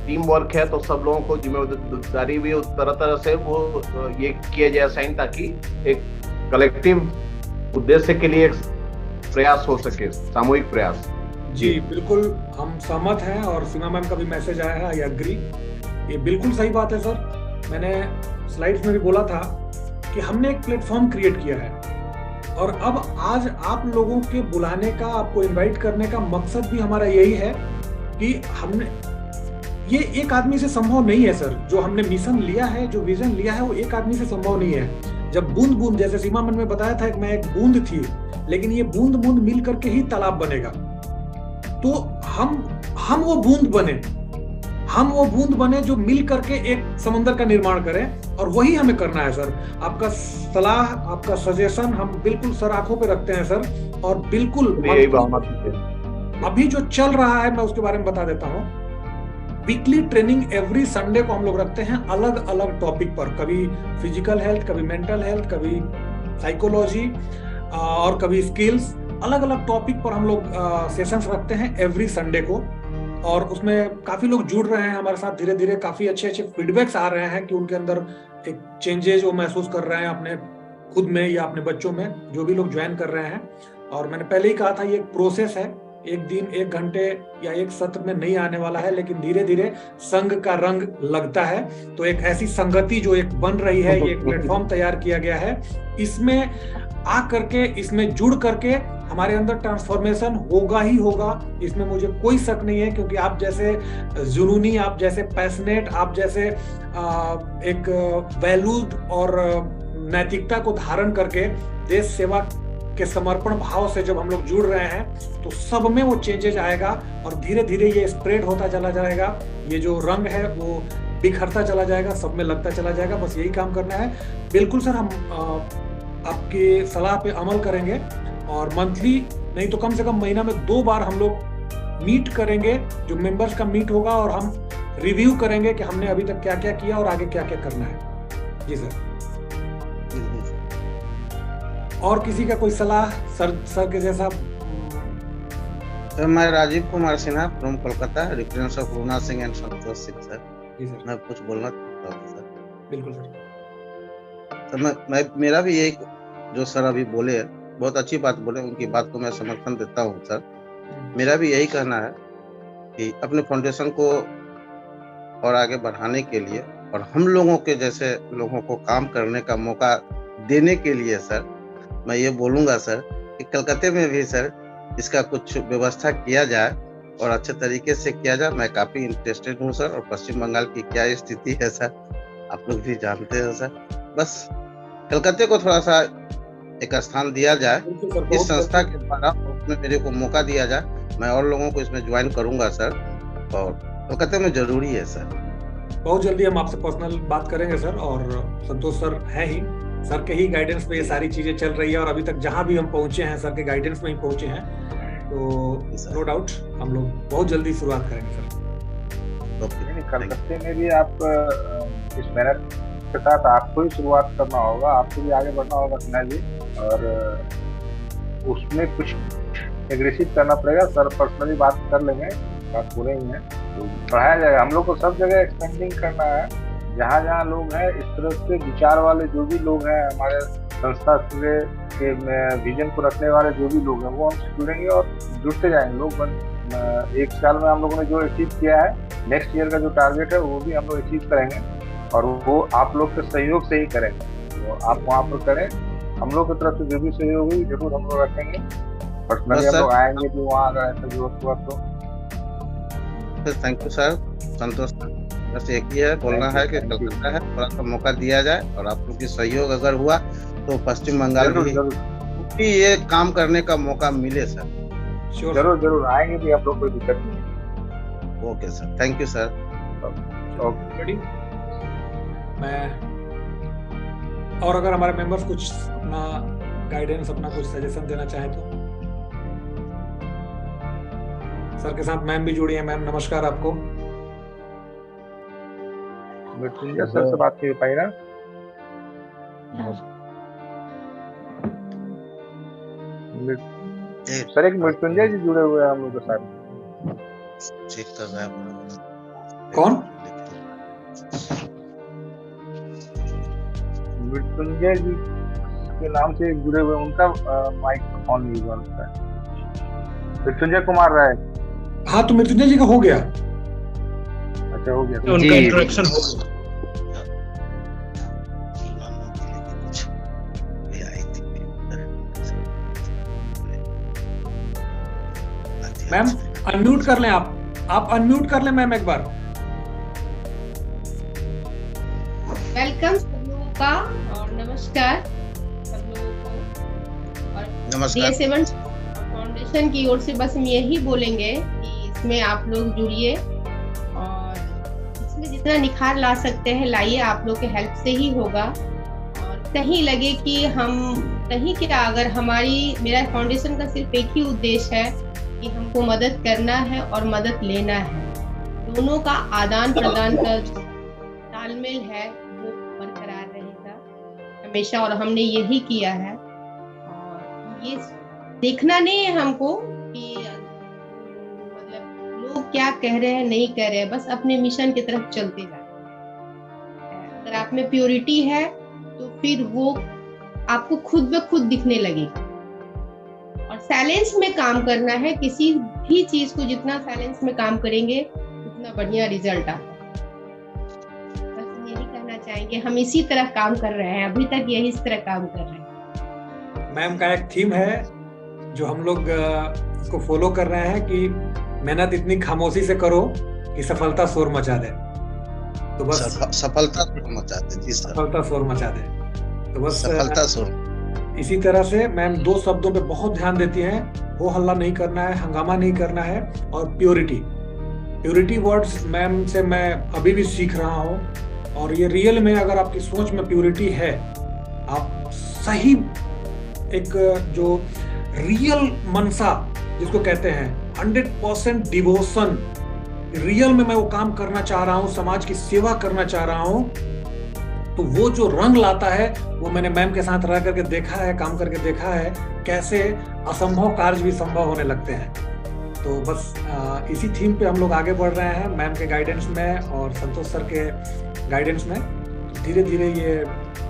टीम वर्क है तो सब लोगों को जिम्मेदारी भी तरह तरह से वो ये किया जाए साइन, ताकि एक कलेक्टिव उद्देश्य के लिए एक प्रयास हो सके, सामूहिक प्रयास। जी बिल्कुल, हम सहमत हैं, और सीमा मैम का भी मैसेज आया है, आई एग्री, ये बिल्कुल सही बात है सर। मैंने स्लाइड्स में भी बोला था कि हमने एक प्लेटफॉर्म क्रिएट किया है, और अब आज आप लोगों के बुलाने का, आपको इनवाइट करने का मकसद भी हमारा यही है कि हमने, ये एक आदमी से संभव नहीं है सर, जो हमने मिशन लिया है, जो विजन लिया है, वो एक आदमी से संभव नहीं है। जब बूंद बूंद, जैसे सीमा मैम ने बताया था कि मैं एक बूंद थी, लेकिन ये बूंद बूंद मिल करके ही तालाब बनेगा। तो हम वो बूंद बने जो मिल करके एक समंदर का निर्माण करें, और वही हमें करना है सर। आपका सलाह, आपका सजेशन हम बिल्कुल सर आंखों पे रखते हैं सर, और बिल्कुल अभी जो चल रहा है मैं उसके बारे में बता देता हूँ। वीकली ट्रेनिंग एवरी संडे को हम लोग रखते हैं अलग अलग टॉपिक पर, कभी फिजिकल हेल्थ, कभी मेंटल हेल्थ, कभी साइकोलॉजी और कभी स्किल्स, अलग अलग टॉपिक पर हम लोग सेशंस रखते हैं एवरी संडे को। और उसमें काफी लोग जुड़ रहे हैं हमारे साथ, धीरे धीरे काफी अच्छे अच्छे फीडबैक्स आ रहे हैं कि उनके अंदर एक चेंजेस वो महसूस कर रहे हैं अपने खुद में या अपने बच्चों में, जो भी लोग ज्वाइन कर रहे हैं। और मैंने पहले ही कहा था, ये एक प्रोसेस है, एक दिन, एक घंटे या एक सत्र में नहीं आने वाला है, लेकिन धीरे धीरे संघ का रंग लगता है। तो एक ऐसी संगति जो एक बन रही है, ये एक प्लेटफॉर्म तैयार किया गया है, इसमें आ करके, इसमें जुड़ करके हमारे अंदर ट्रांसफॉर्मेशन होगा ही होगा, इसमें मुझे कोई शक नहीं है। क्योंकि आप जैसे जुनूनी, आप जैसे पैशनेट, आप जैसे एक वैल्यूड और नैतिकता को धारण करके देश सेवा के समर्पण भाव से जब हम लोग जुड़ रहे हैं, तो सब में वो चेंजेस आएगा, और धीरे धीरे ये स्प्रेड होता चला जाएगा। ये जो रंग है वो बिखरता चला जाएगा, सब में लगता चला जाएगा। बस यही काम करना है। बिल्कुल सर, हम आपकी सलाह पे अमल करेंगे, और मंथली नहीं तो कम से कम महीना में 2 बार हम लोग मीट करेंगे, जो मेंबर्स का मीट होगा, और हम रिव्यू करेंगे कि हमने अभी तक क्या क्या किया और आगे क्या क्या करना है। जी सर। और किसी का कोई सलाह सर के जैसा? सर, मैं Rajiv Kumar Sinha from Kolkata, reference of Runa Singh and Santosh Singh sir. जी सर। मैं कुछ बोलना चाहता हूँ सर। बिल्कुल सर। तो मेरा भी यही, जो सर अभी बोले, बहुत अच्छी बात बोले, उनकी बात को मैं समर्थन देता हूँ सर। मेरा भी यही कहना है कि अपने फाउंडेशन को और आगे बढ़ाने के लिए, और हम लोगों के जैसे लोगों को काम करने का मौका देने के लिए सर, मैं ये बोलूँगा सर कि कलकत्ते में भी सर इसका कुछ व्यवस्था किया जाए, और अच्छे तरीके से किया जाए। मैं काफ़ी इंटरेस्टेड हूँ सर, और पश्चिम बंगाल की क्या स्थिति है सर, आप लोग भी जानते हो सर। बस कलकत्ते को थोड़ा सा एक स्थान दिया जाए इस संस्था के द्वारा, उसमें मेरे को मौका दिया जाए, मैं और लोगों को इसमें ज्वाइन करूंगा सर, और कलकत्ते में जरूरी है सर। बहुत जल्दी हम आपसे पर्सनल बात करेंगे सर, और संतोष सर है ही, सर के ही गाइडेंस में ये सारी चीजें चल रही है, और अभी तक जहां भी हम पहुंचे हैं सर के गाइडेंस में ही पहुंचे हैं, तो नो डाउट हम लोग बहुत जल्दी शुरुआत करेंगे सर। कलकत्ते में भी आप इस मेहनत के साथ आपको ही शुरुआत करना होगा, आपको भी आगे बढ़ना होगा सिन्हा जी, और उसमें कुछ एग्रेसिव करना पड़ेगा। सर पर्सनली बात कर लेंगे, बात पूरे ही है, तो बढ़ाया जाएगा। हम लोग को सब जगह एक्सपेंडिंग करना है, जहाँ जहाँ लोग हैं, इस तरह से विचार वाले जो भी लोग हैं, हमारे संस्था के विजन को रखने वाले जो भी लोग हैं, वो हमसे जुड़ेंगे और जुड़ते जाएंगे लोग। 1 साल में हम लोगों ने जो अचीव किया है, नेक्स्ट ईयर का जो टारगेट है वो भी हम लोग अचीव करेंगे, और वो आप लोग के सहयोग से ही करेंगे। तो आप वहाँ पर करें, हम लोग की तरफ से जो भी सहयोग होगी जरूर हम लोग रखेंगे। पर्सनली हम लोग आएंगे भी वहाँ, अगर ऐसा जरूरत हुआ तो। थैंक यू सर, संतोष। बस एक ही है, बोलना है कि कलकत्ता है, थोड़ा सा मौका दिया जाए और आप लोग की सहयोग अगर हुआ तो पश्चिम बंगाल भी ये काम करने का मौका मिले सर। जरूर जरूर आएंगे भी आप लोग, कोई दिक्कत नहीं। Okay sir, thank you sir. Okay, मैं और अगर हमारे मेंबर्स कुछ अपना गाइडेंस, अपना कुछ सजेशन देना चाहे तो। सर के साथ मैम भी जुड़ी है। मैम नमस्कार आपको। मृत्युंजय सर से बात नहीं हो पाई ना? सर एक मृत्युंजय जी जुड़े हुए हैं हम लोग के साथ। चेक कर रहा है कौन? मृत्युंजय जी के नाम से जुड़े हुए, उनका माइक ऑन नहीं हुआ लगता है। मृत्युंजय कुमार राय। हाँ, तो मृत्युंजय जी का हो गया। अच्छा, हो गया, उनका इंट्रोडक्शन हो गया। मैम अनम्यूट कर लें, आप अनम्यूट कर लें मैम एक बार। वेलकम सब लोगों का और नमस्कार सब लोगों को। और नमस्कार। DS7 फाउंडेशन की ओर से बस हम यही बोलेंगे कि इसमें आप लोग जुड़िए और इसमें जितना निखार ला सकते हैं लाइए, आप लोग के हेल्प से ही होगा। और कहीं लगे कि हम कहीं क्या, अगर मेरा फाउंडेशन का सिर्फ एक ही उद्देश्य है कि हमको मदद करना है और मदद लेना है, दोनों का आदान प्रदान का तालमेल है वो बरकरार रहेगा हमेशा, और हमने यही किया है। और ये देखना नहीं है हमको कि मतलब लोग क्या कह रहे हैं नहीं कह रहे हैं, बस अपने मिशन की तरफ चलते जाए। अगर आप में प्योरिटी है तो फिर वो आपको खुद ब खुद दिखने लगेगा। और साइलेंस में काम करना है, किसी भी चीज को जितना साइलेंस में काम करेंगे उतना बढ़िया रिजल्ट आता है। बस यही कहना चाहेंगे, हम इसी तरह काम कर रहे हैं, अभी तक यही इस तरह काम कर रहे हैं। मैम का एक थीम है जो हम लोग इसको फॉलो कर रहे हैं कि मेहनत इतनी खामोशी से करो कि सफलता शोर मचा दे। तो बस सफलता शोर मचा दे जी सर, सफलता शोर मचा दे। तो बस सफलता शोर। इसी तरह से मैम 2 शब्दों पे बहुत ध्यान देती हैं, हो हल्ला नहीं करना है, हंगामा नहीं करना है, और प्योरिटी वर्ड्स मैम से मैं अभी भी सीख रहा हूँ। और ये रियल में अगर आपकी सोच में प्योरिटी है, आप सही एक जो रियल मनसा जिसको कहते हैं 100% डिवोशन, रियल में मैं वो काम करना चाह रहा हूँ, समाज की सेवा करना चाह रहा हूँ, तो वो जो रंग लाता है वो मैंने मैम के साथ रह करके देखा है, काम करके देखा है, कैसे असंभव कार्य भी संभव होने लगते हैं। तो बस इसी थीम पे हम लोग आगे बढ़ रहे हैं मैम के गाइडेंस में और संतोष सर के गाइडेंस में। धीरे धीरे ये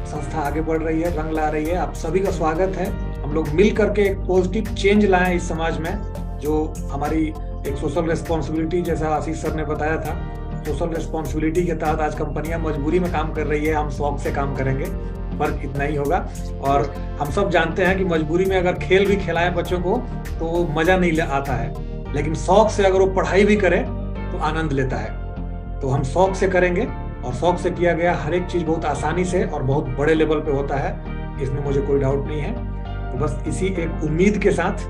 संस्था आगे बढ़ रही है, रंग ला रही है। आप सभी का स्वागत है। हम लोग मिल करके एक पॉजिटिव चेंज लाएं इस समाज में, जो हमारी एक सोशल रिस्पॉन्सिबिलिटी, जैसा आशीष सर ने बताया था, सोशल रिस्पॉन्सिबिलिटी के तहत आज कंपनियां मजबूरी में काम कर रही है, हम शौक से काम करेंगे, फर्क इतना ही होगा। और हम सब जानते हैं कि मजबूरी में अगर खेल भी खिलाएं बच्चों को तो मजा नहीं आता है, लेकिन शौक से अगर वो पढ़ाई भी करे तो आनंद लेता है। तो हम शौक से करेंगे और शौक से किया गया हर एक चीज बहुत आसानी से और बहुत बड़े लेवल पे होता है, इसमें मुझे कोई डाउट नहीं है। तो बस इसी एक उम्मीद के साथ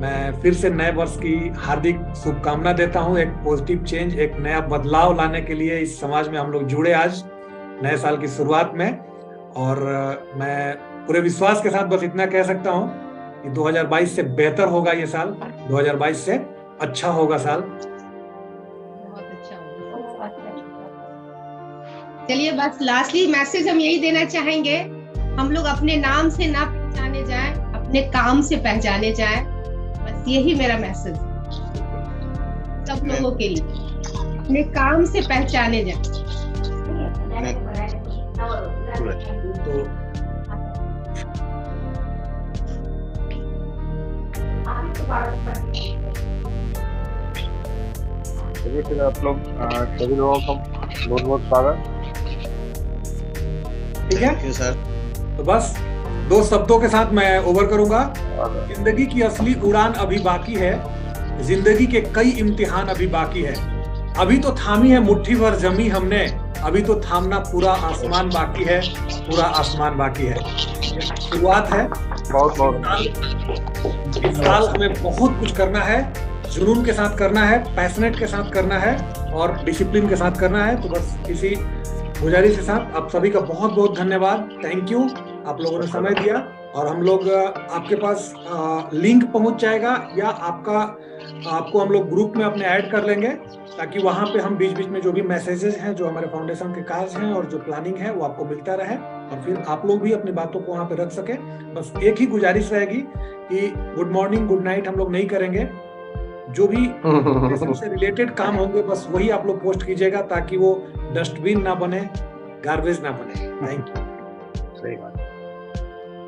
मैं फिर से नए वर्ष की हार्दिक शुभकामना देता हूं। एक पॉजिटिव चेंज, एक नया बदलाव लाने के लिए इस समाज में हम लोग जुड़े आज नए साल की शुरुआत में। और मैं पूरे विश्वास के साथ बस इतना कह सकता हूं कि 2022 से बेहतर होगा ये साल, 2022 से अच्छा होगा साल। बहुत अच्छा होगा। चलिए बस लास्टली मैसेज हम यही देना चाहेंगे, हम लोग अपने नाम से ना पहचाने जाएं, अपने काम से पहचाने जाएं। बस यही मेरा मैसेज सब लोगों के लिए, अपने काम से पहचाने जाएं। तो चलिए फिर आप लोग सभी लोगों का बहुत बहुत स्वागत। ठीक है सर। तो बस 2 शब्दों के साथ मैं ओवर करूंगा। जिंदगी की असली उड़ान अभी बाकी है, जिंदगी के कई इम्तिहान अभी बाकी है, अभी तो थामी है मुट्ठी भर जमी हमने, अभी तो थामना पूरा आसमान बाकी है, पूरा आसमान बाकी है। शुरुआत है, इस साल हमें बहुत कुछ करना है, जुनून के साथ करना है, पैशनेट के साथ करना है और डिसिप्लिन के साथ करना है। तो बस इसी गुजारिश के साथ आप सभी का बहुत बहुत धन्यवाद, थैंक यू, आप लोगों ने समय दिया। और हम लोग आपके पास लिंक पहुंच जाएगा या आपको हम लोग ग्रुप में अपने ऐड कर लेंगे, ताकि वहां पे हम बीच बीच में जो भी मैसेजेस हैं, जो हमारे फाउंडेशन के कार्य हैं और जो प्लानिंग है वो आपको मिलता रहे, और फिर आप लोग भी अपनी बातों को वहां पे रख सके। बस एक ही गुजारिश रहेगी कि गुड मॉर्निंग गुड नाइट हम लोग नहीं करेंगे, जो भी से रिलेटेड काम होंगे बस वही आप लोग पोस्ट कीजिएगा, ताकि वो डस्टबिन ना बने, गार्बेज ना बने। Thank you. सही बात।